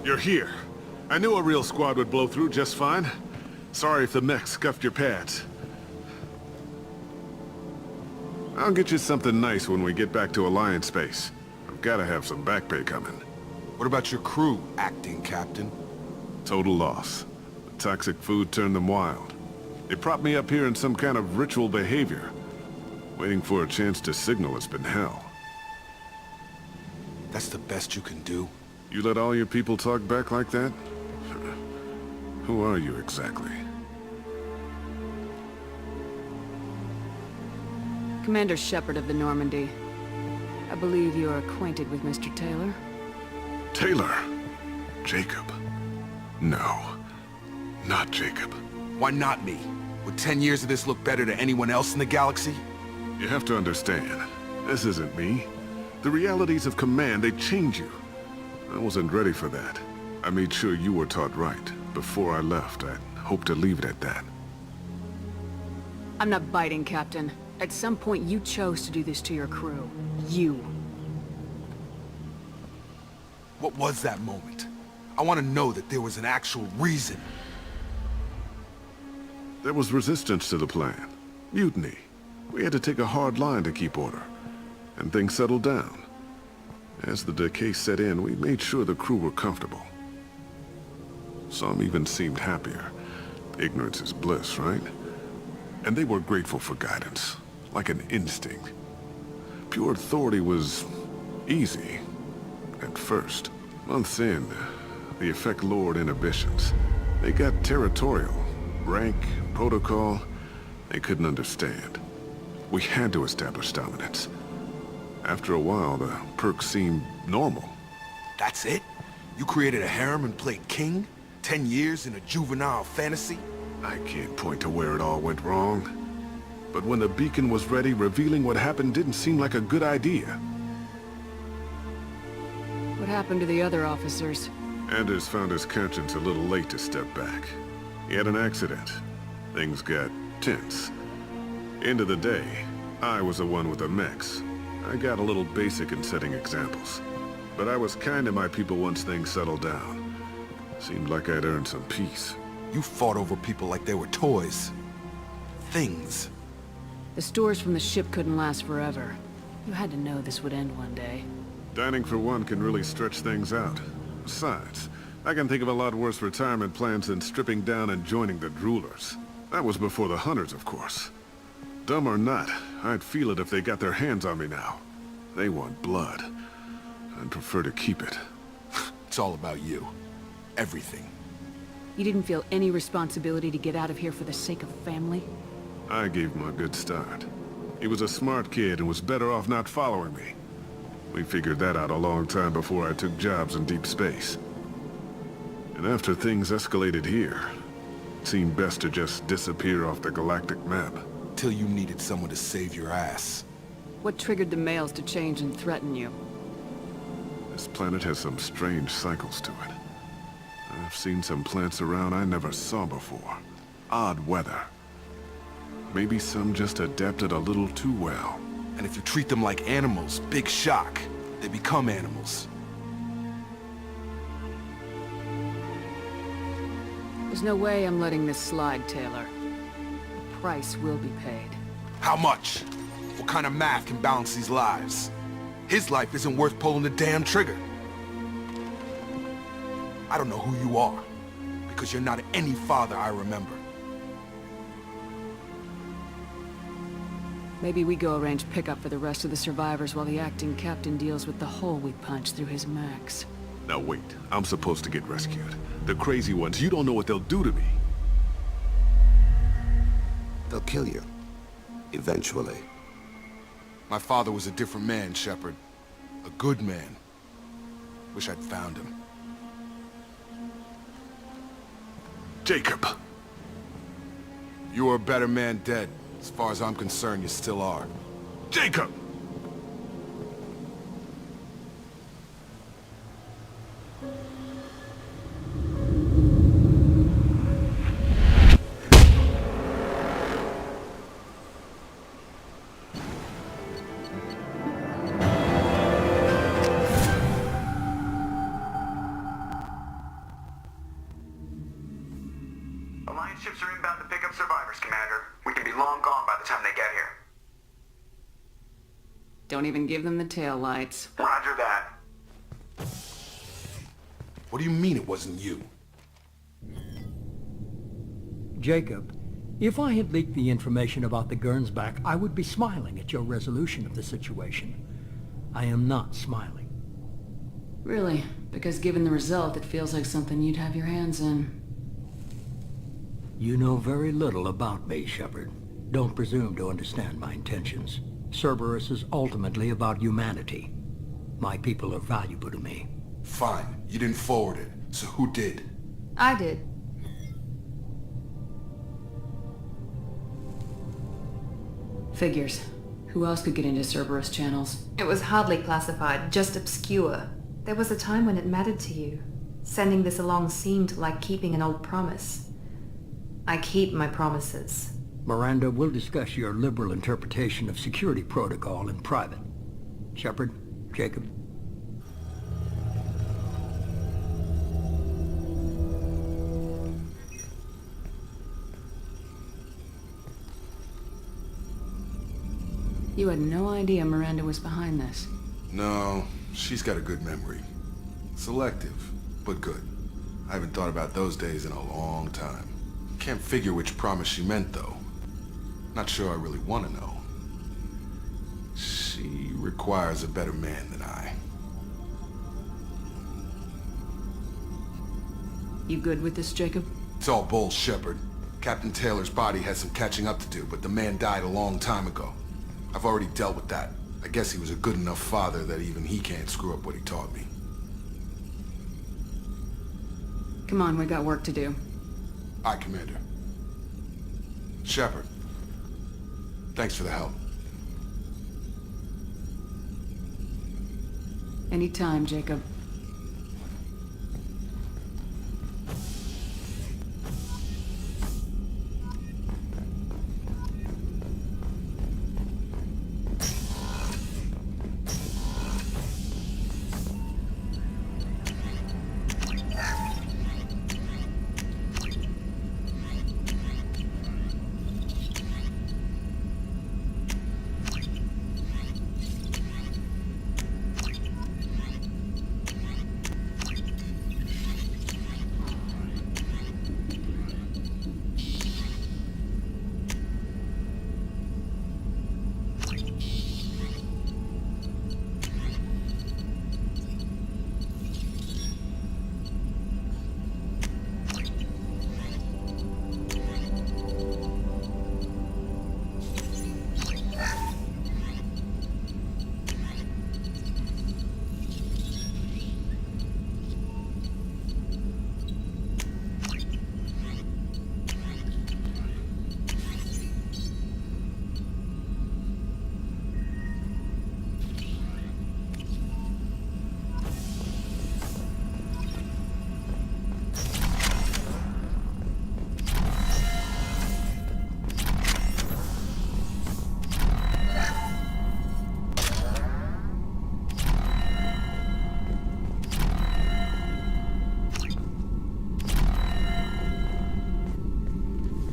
You're here. I knew a real squad would blow through just fine. Sorry if the mech scuffed your pads. I'll get you something nice when we get back to Alliance space. I've gotta have some back pay coming. What about your crew, acting captain? Total loss. The toxic food turned them wild. They propped me up here in some kind of ritual behavior. Waiting for a chance to signal has been hell. That's the best you can do? You let all your people talk back like that? Who are you exactly? Commander Shepard of the Normandy. I believe you are acquainted with Mr. Taylor. Taylor? Jacob? No. Not Jacob. Why not me? Would 10 years of this look better to anyone else in the galaxy? You have to understand, this isn't me. The realities of command, they change you. I wasn't ready for that. I made sure you were taught right. Before I left, I hoped to leave it at that. I'm not biting, Captain. At some point, you chose to do this to your crew. You. What was that moment? I want to know that there was an actual reason. There was resistance to the plan. Mutiny. We had to take a hard line to keep order. And things settled down. As the decay set in, we made sure the crew were comfortable. Some even seemed happier. Ignorance is bliss, right? And they were grateful for guidance, like an instinct. Pure authority was easy, at first. Months in, the effect lowered inhibitions. They got territorial. Rank, protocol, they couldn't understand. We had to establish dominance. After a while, the perks seemed normal. That's it? You created a harem and played king? 10 years in a juvenile fantasy? I can't point to where it all went wrong. But when the beacon was ready, revealing what happened didn't seem like a good idea. What happened to the other officers? Anders found his conscience a little late to step back. He had an accident. Things got tense. End of the day, I was the one with the mechs. I got a little basic in setting examples. But I was kind to my people once things settled down. Seemed like I'd earned some peace. You fought over people like they were toys. Things. The stores from the ship couldn't last forever. You had to know this would end one day. Dining for one can really stretch things out. Besides, I can think of a lot worse retirement plans than stripping down and joining the droolers. That was before the hunters, of course. Dumb or not, I'd feel it if they got their hands on me now. They want blood. I'd prefer to keep it. It's all about you. Everything. You didn't feel any responsibility to get out of here for the sake of family? I gave him a good start. He was a smart kid and was better off not following me. We figured that out a long time before I took jobs in deep space. And after things escalated here, it seemed best to just disappear off the galactic map. Till you needed someone to save your ass. What triggered the males to change and threaten you? This planet has some strange cycles to it. I've seen some plants around I never saw before. Odd weather. Maybe some just adapted a little too well. And if you treat them like animals, big shock. They become animals. There's no way I'm letting this slide, Taylor. The price will be paid. How much? What kind of math can balance these lives? His life isn't worth pulling the damn trigger. I don't know who you are, because you're not any father I remember. Maybe we go arrange pickup for the rest of the survivors while the acting captain deals with the hole we punched through his max. Now wait, I'm supposed to get rescued. The crazy ones, you don't know what they'll do to me. They'll kill you. Eventually. My father was a different man, Shepard. A good man. Wish I'd found him. Jacob! You were a better man dead. As far as I'm concerned, you still are. Jacob! Alliance ships are inbound to pick up survivors, Commander. We can be long gone by the time they get here. Don't even give them the tail lights. Roger that. What do you mean it wasn't you? Jacob, if I had leaked the information about the Gernsback, I would be smiling at your resolution of the situation. I am not smiling. Really? Because given the result, it feels like something you'd have your hands in. You know very little about me, Shepard. Don't presume to understand my intentions. Cerberus is ultimately about humanity. My people are valuable to me. Fine. You didn't forward it. So who did? I did. Figures. Who else could get into Cerberus channels? It was hardly classified, just obscure. There was a time when it mattered to you. Sending this along seemed like keeping an old promise. I keep my promises. Miranda, we'll discuss your liberal interpretation of security protocol in private. Shepard, Jacob. You had no idea Miranda was behind this. No, she's got a good memory. Selective, but good. I haven't thought about those days in a long time. Can't figure which promise she meant, though. Not sure I really want to know. She requires a better man than I. You good with this, Jacob? It's all bull, Shepard. Captain Taylor's body has some catching up to do, but the man died a long time ago. I've already dealt with that. I guess he was a good enough father that even he can't screw up what he taught me. Come on, we got work to do. Aye, Commander. Shepard, thanks for the help. Anytime, Jacob.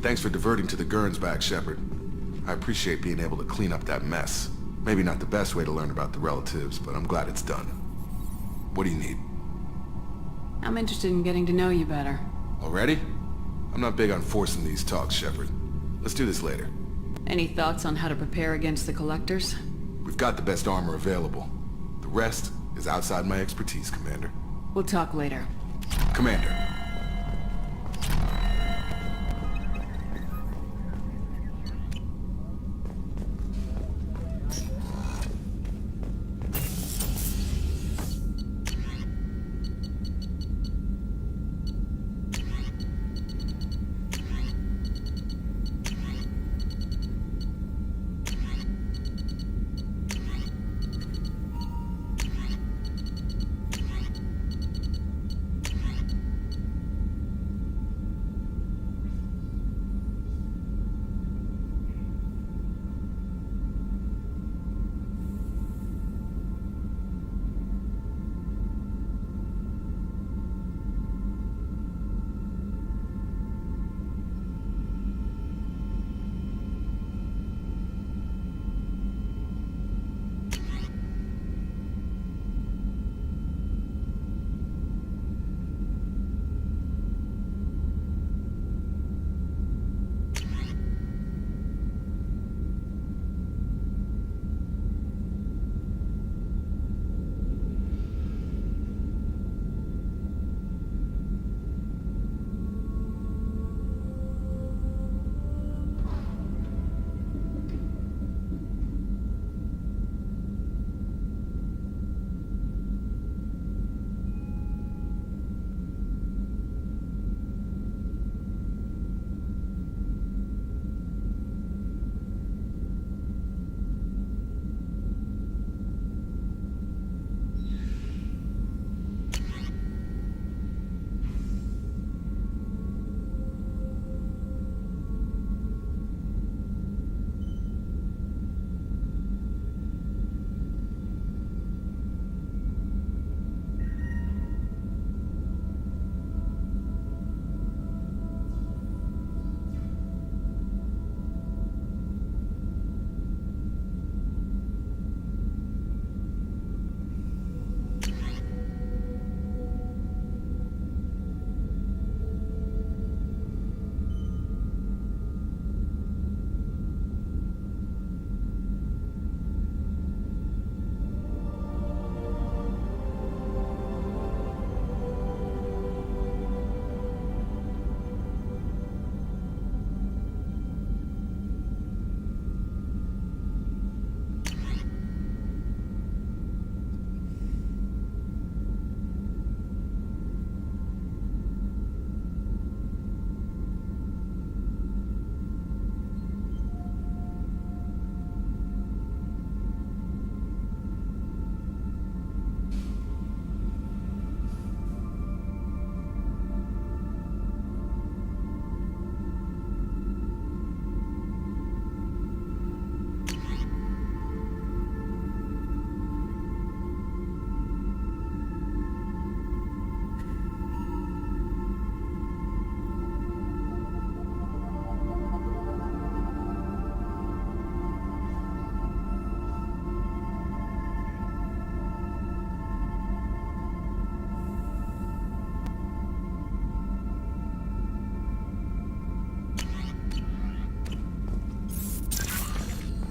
Thanks for diverting to the Gurns back, Shepard. I appreciate being able to clean up that mess. Maybe not the best way to learn about the relatives, but I'm glad it's done. What do you need? I'm interested in getting to know you better. Already? I'm not big on forcing these talks, Shepard. Let's do this later. Any thoughts on how to prepare against the Collectors? We've got the best armor available. The rest is outside my expertise, Commander. We'll talk later. Commander.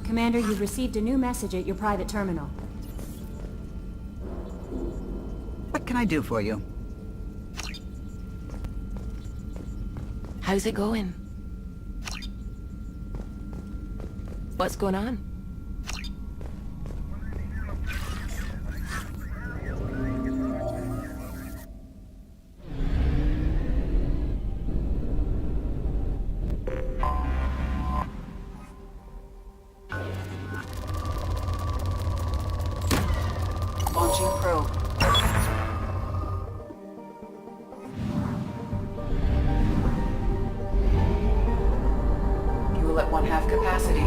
Commander, you've received a new message at your private terminal. What can I do for you? How's it going? What's going on? Launching probe. Fuel at 1/2 capacity.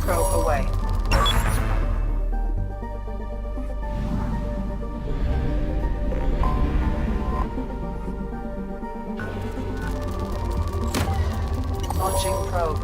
Probe away. Launching probe.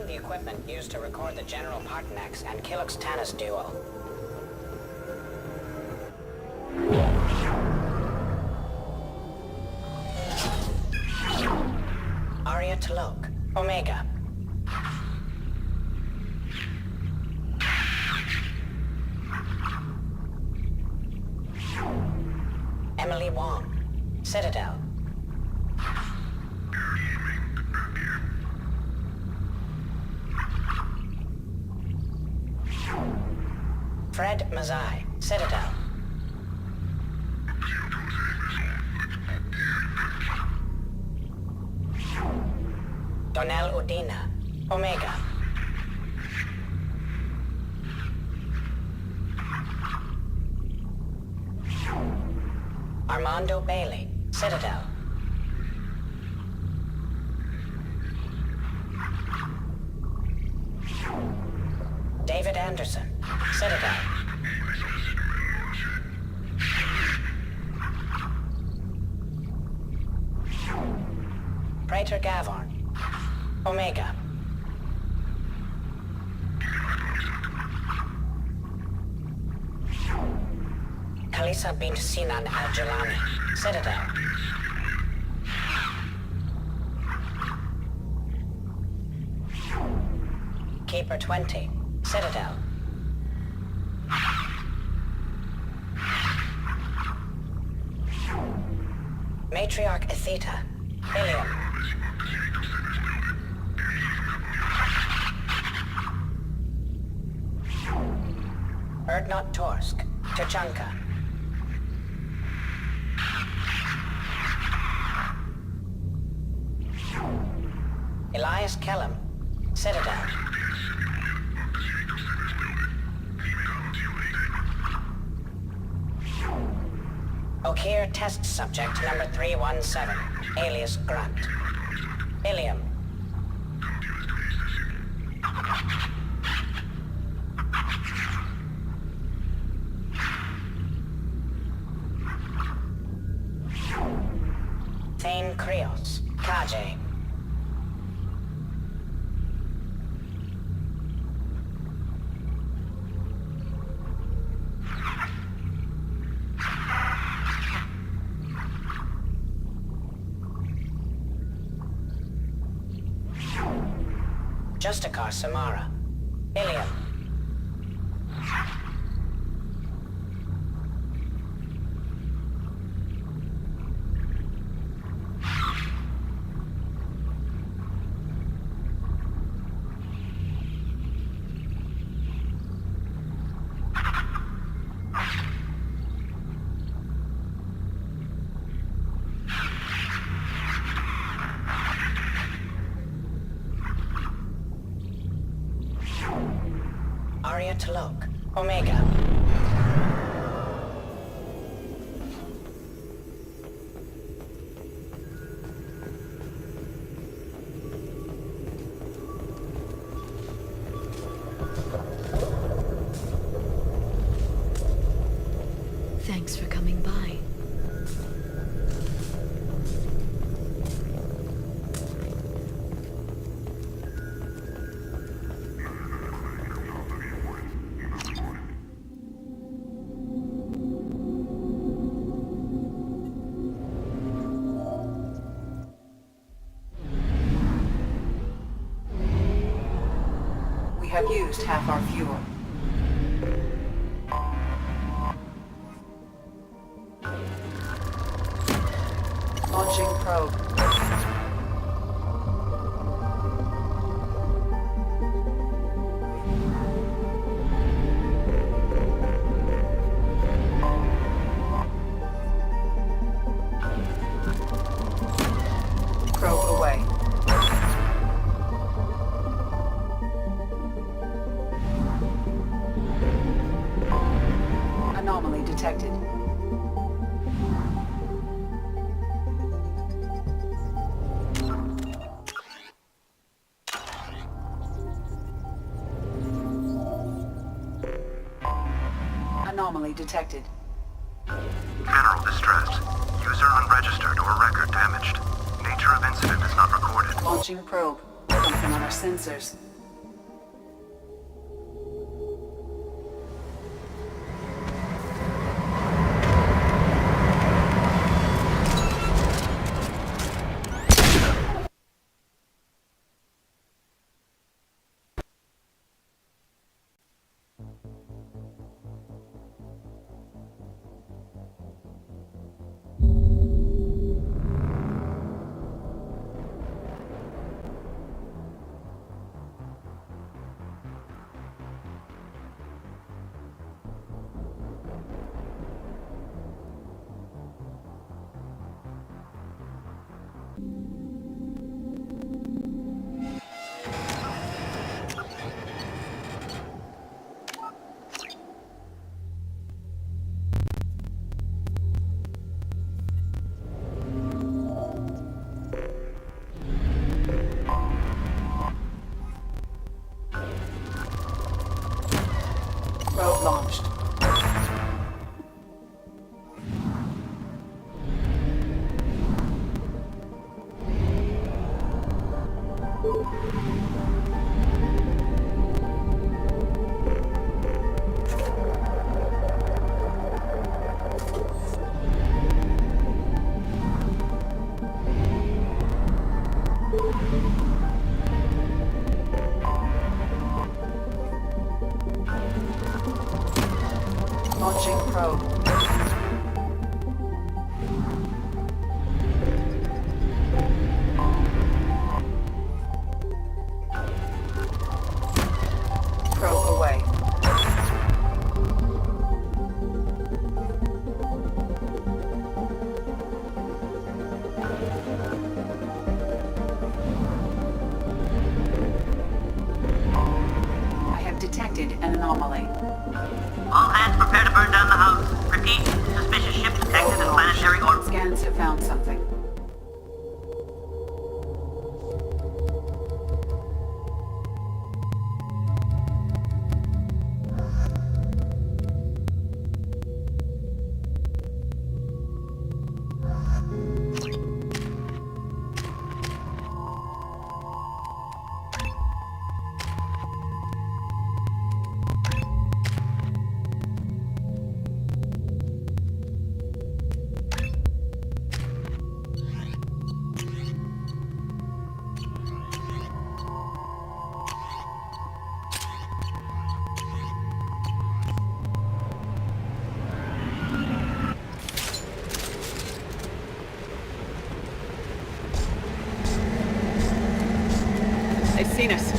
the equipment used to record the General Partenax and Killux-Tanis duel. Arya T'Loak, Omega, Wong. Citadel. Fred Mazai. Citadel. Donnell Udina. Omega. Armando Bailey. Citadel. David Anderson. Citadel. Praetor Gavorn. Omega. Kalisa bint Sinan al-Jalani. Citadel. Keeper 20. Citadel. Matriarch Atheta. Ilium. Erdnot Torsk. Tuchanka. Elias Kellum. Citadel. O'Keir test subject number 317, alias Grunt. Ilium. Thane Krios. Kaje. Justicar Samara. Ilium. Arya T'Loak. Omega. Thanks for coming by. We have used half our fuel. Launching probe. Probe away. Anomaly detected. Anomaly detected. General distress. User unregistered or record damaged. Nature of incident is not recorded. Launching probe. Something on our sensors. detected an anomaly. All hands prepare to burn down the house. Repeat, suspicious ship detected in planetary orbit. Scans have found something. They've seen us.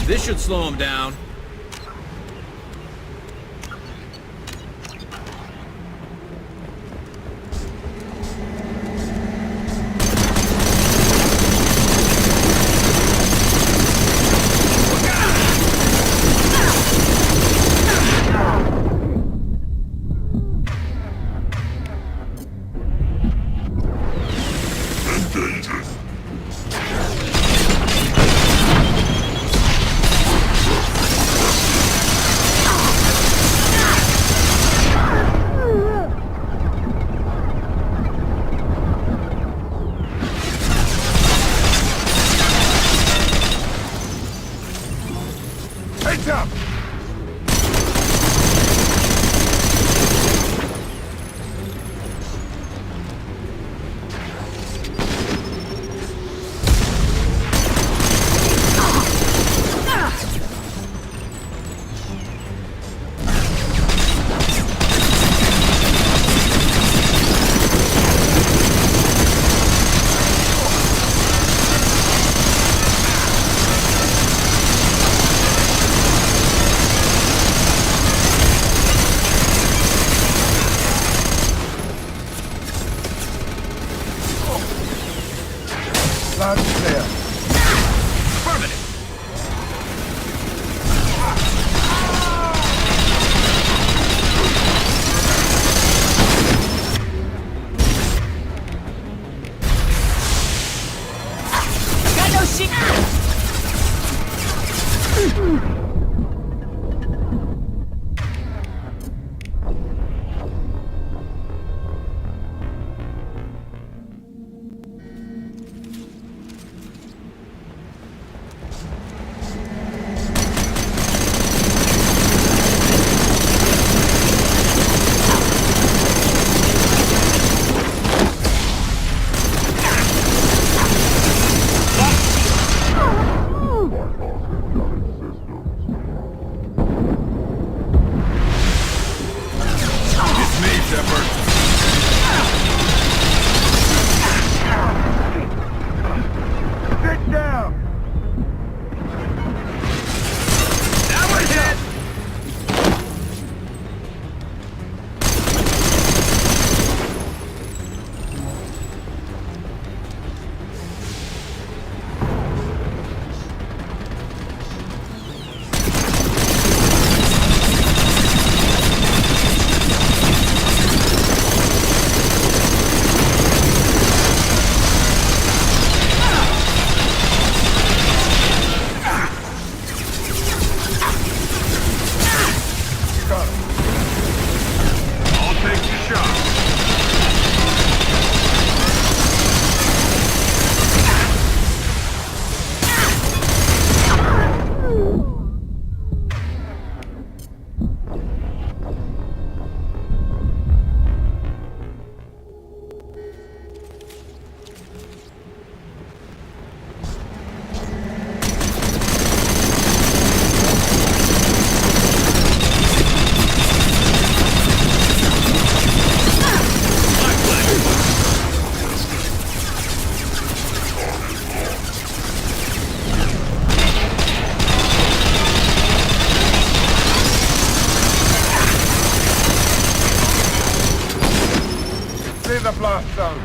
This should slow him down. blast zone.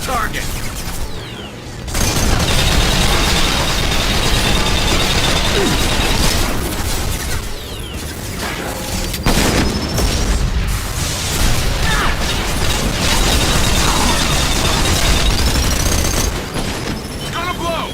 Target! Gonna blow!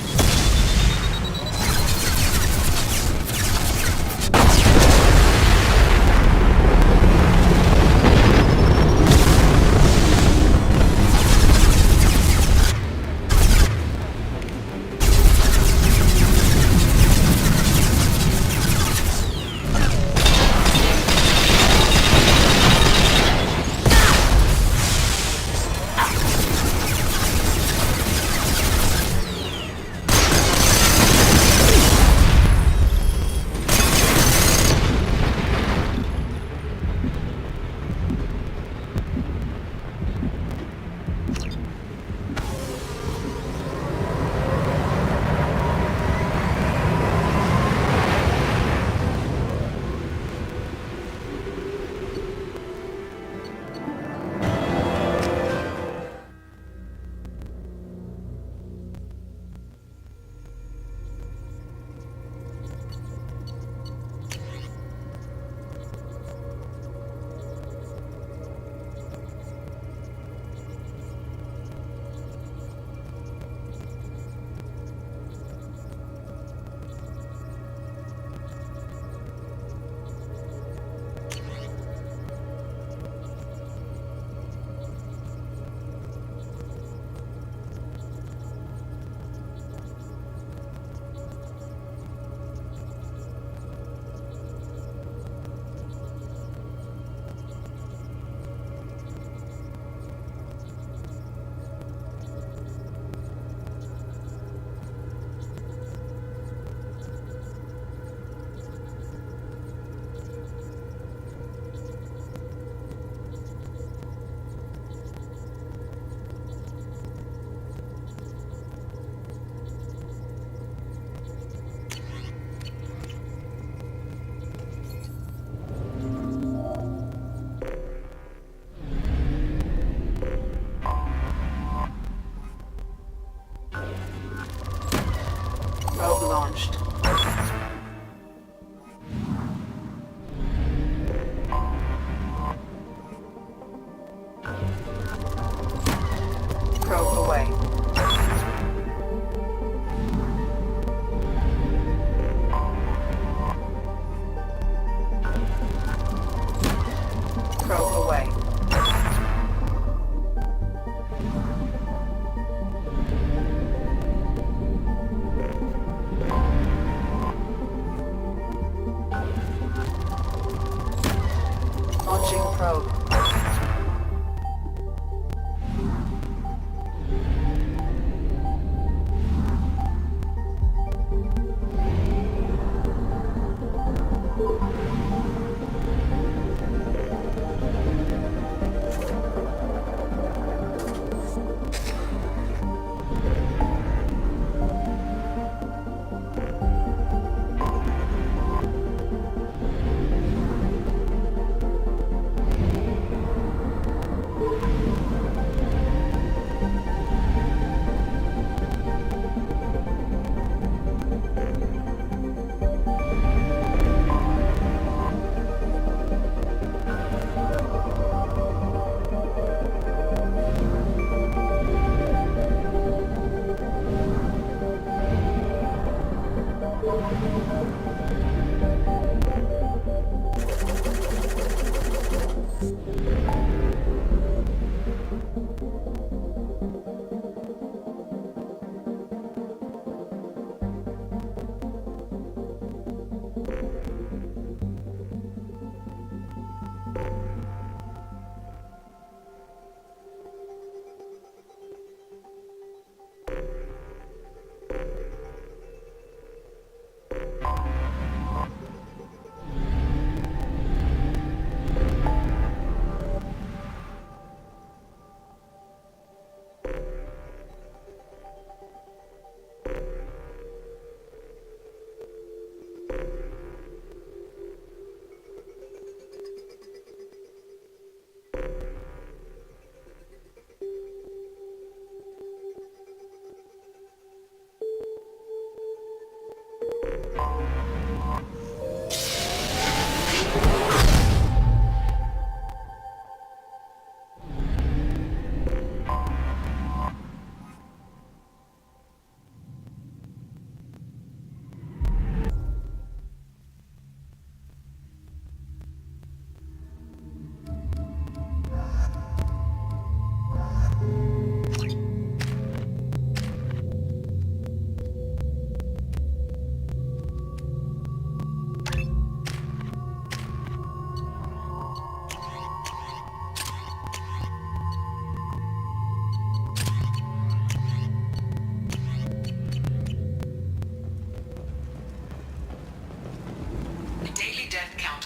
Probe launched. Probe away. Probe away. Launching probe.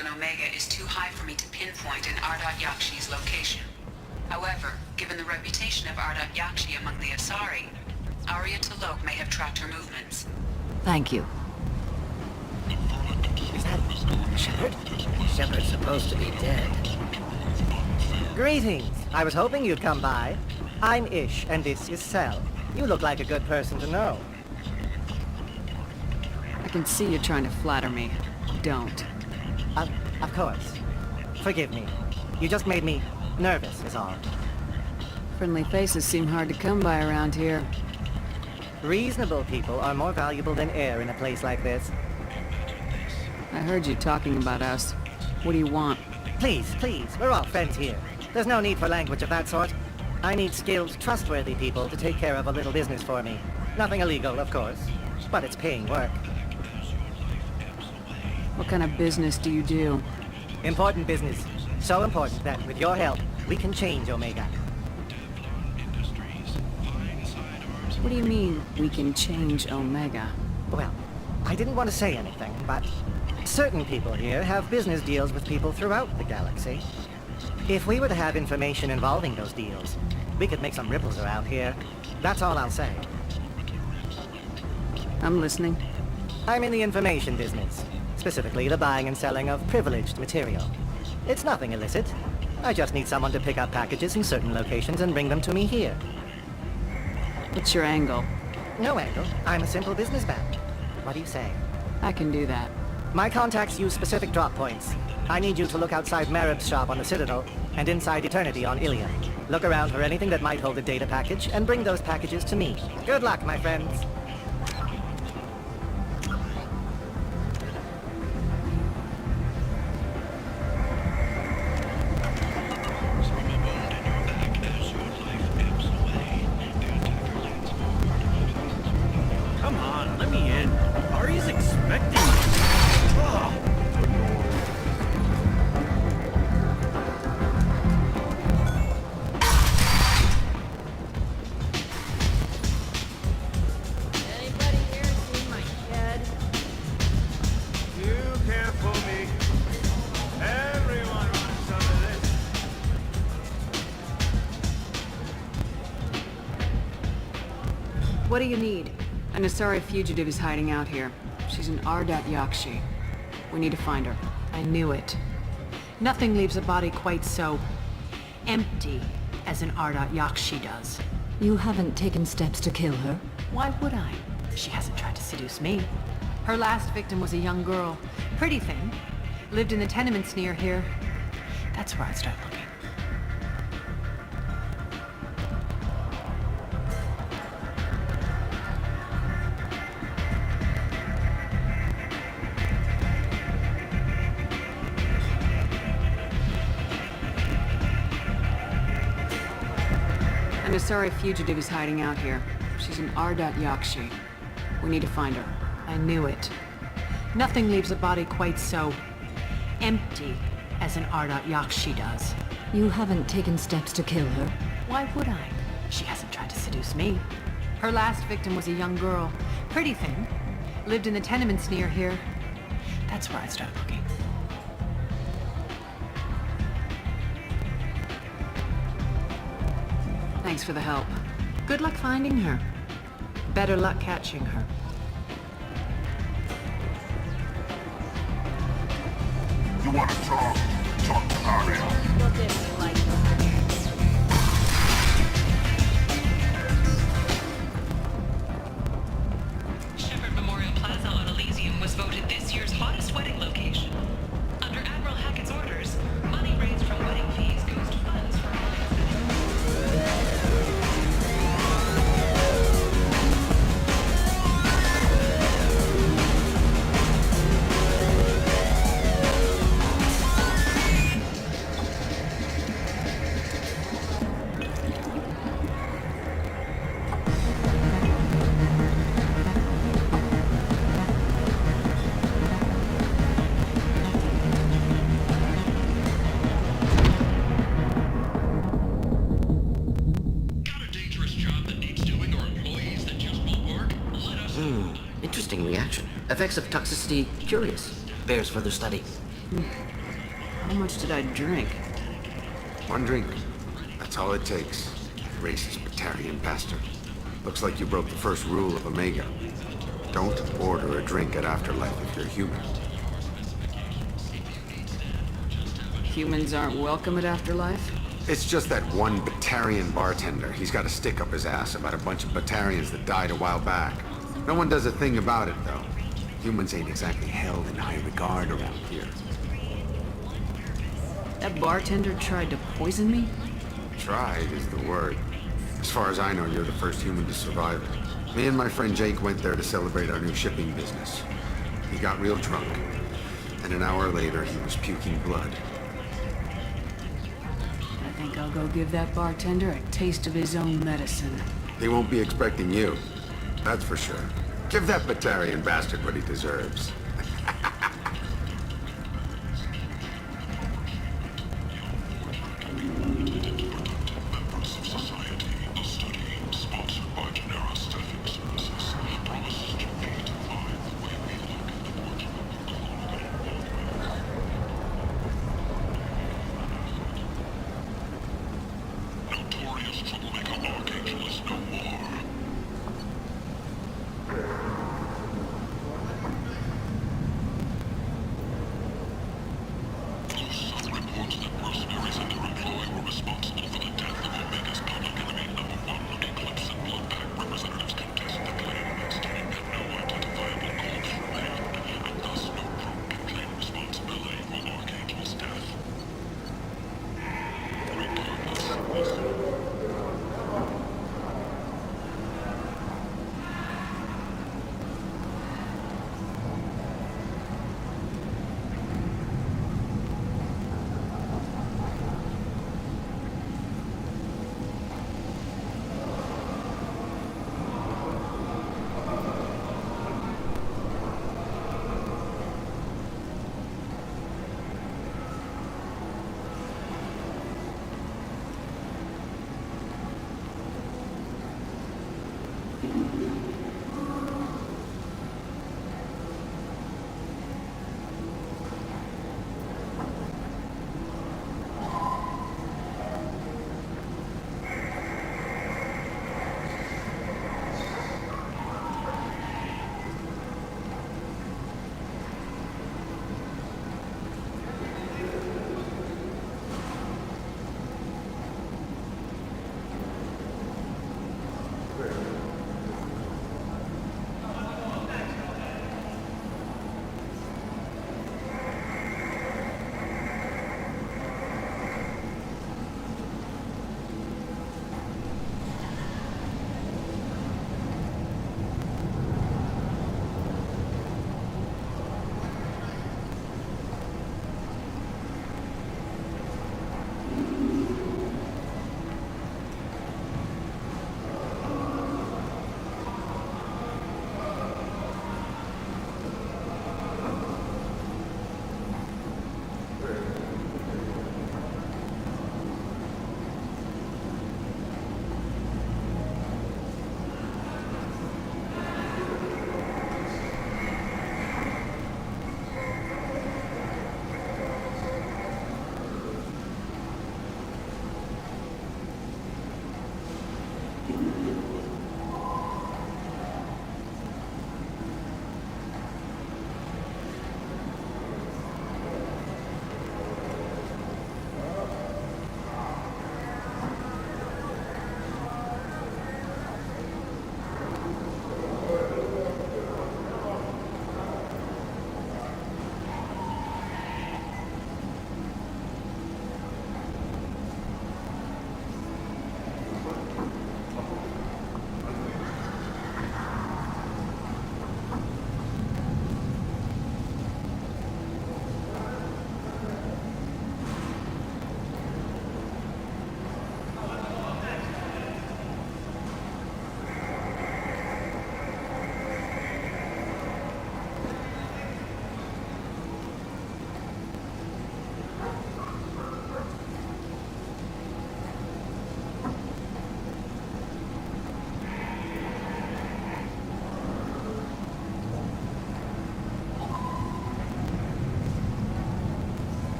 on Omega is too high for me to pinpoint in Ardat Yakshi's location. However, given the reputation of Ardat Yakshi among the Asari, Arya T'Loak may have tracked her movements. Thank you. Is that Shepard? Shepard's supposed to be dead. Greetings. I was hoping you'd come by. I'm Ish, and this is Cell. You look like a good person to know. I can see you're trying to flatter me. Don't. Of course. Forgive me. You just made me nervous, is all. Friendly faces seem hard to come by around here. Reasonable people are more valuable than air in a place like this. I heard you talking about us. What do you want? Please, we're all friends here. There's no need for language of that sort. I need skilled, trustworthy people to take care of a little business for me. Nothing illegal, of course, but it's paying work. What kind of business do you do? Important business. So important that, with your help, we can change Omega. What do you mean, we can change Omega? Well, I didn't want to say anything, but certain people here have business deals with people throughout the galaxy. If we were to have information involving those deals, we could make some ripples around here. That's all I'll say. I'm listening. I'm in the information business. Specifically, the buying and selling of privileged material. It's nothing illicit. I just need someone to pick up packages in certain locations and bring them to me here. What's your angle? No angle. I'm a simple businessman. What do you say? I can do that. My contacts use specific drop points. I need you to look outside Marib's shop on the Citadel and inside Eternity on Ilion. Look around for anything that might hold a data package and bring those packages to me. Good luck, my friends. Come on, let me in. Ari's expecting me. Ugh. Anybody here seen my shed? You can't fool me. Everyone wants some of this. What do you need? An Asari fugitive is hiding out here. She's an Ardat Yakshi. We need to find her. I knew it. Nothing leaves a body quite so empty as an Ardat Yakshi does. You haven't taken steps to kill her? Why would I? She hasn't tried to seduce me. Her last victim was a young girl. Pretty thing. Lived in the tenements near here. That's where I'd start looking. An Asari fugitive is hiding out here. She's an Ardat Yakshi. We need to find her. I knew it. Nothing leaves a body quite so empty as an Ardat Yakshi does. You haven't taken steps to kill her? Why would I? She hasn't tried to seduce me. Her last victim was a young girl. Pretty thing. Lived in the tenements near here. That's where I'd start looking. Thanks for the help. Good luck finding her. Better luck catching her. You want to talk? Talk to Arya. Look at me like Shepard Memorial Plaza on Elysium was voted this year's hottest wedding location. Under Admiral Hackett's orders, money raised from wedding fees goes to funds for Interesting reaction. Effects of toxicity, curious. Bears further study. How much did I drink? One drink. That's all it takes. Racist Batarian bastard. Looks like you broke the first rule of Omega. Don't order a drink at Afterlife if you're human. Humans aren't welcome at Afterlife? It's just that one Batarian bartender. He's got a stick up his ass about a bunch of Batarians that died a while back. No one does a thing about it, though. Humans ain't exactly held in high regard around here. That bartender tried to poison me? Tried is the word. As far as I know, you're the first human to survive it. Me and my friend Jake went there to celebrate our new shipping business. He got real drunk, and an hour later he was puking blood. I think I'll go give that bartender a taste of his own medicine. He won't be expecting you. That's for sure. Give that Batarian bastard what he deserves.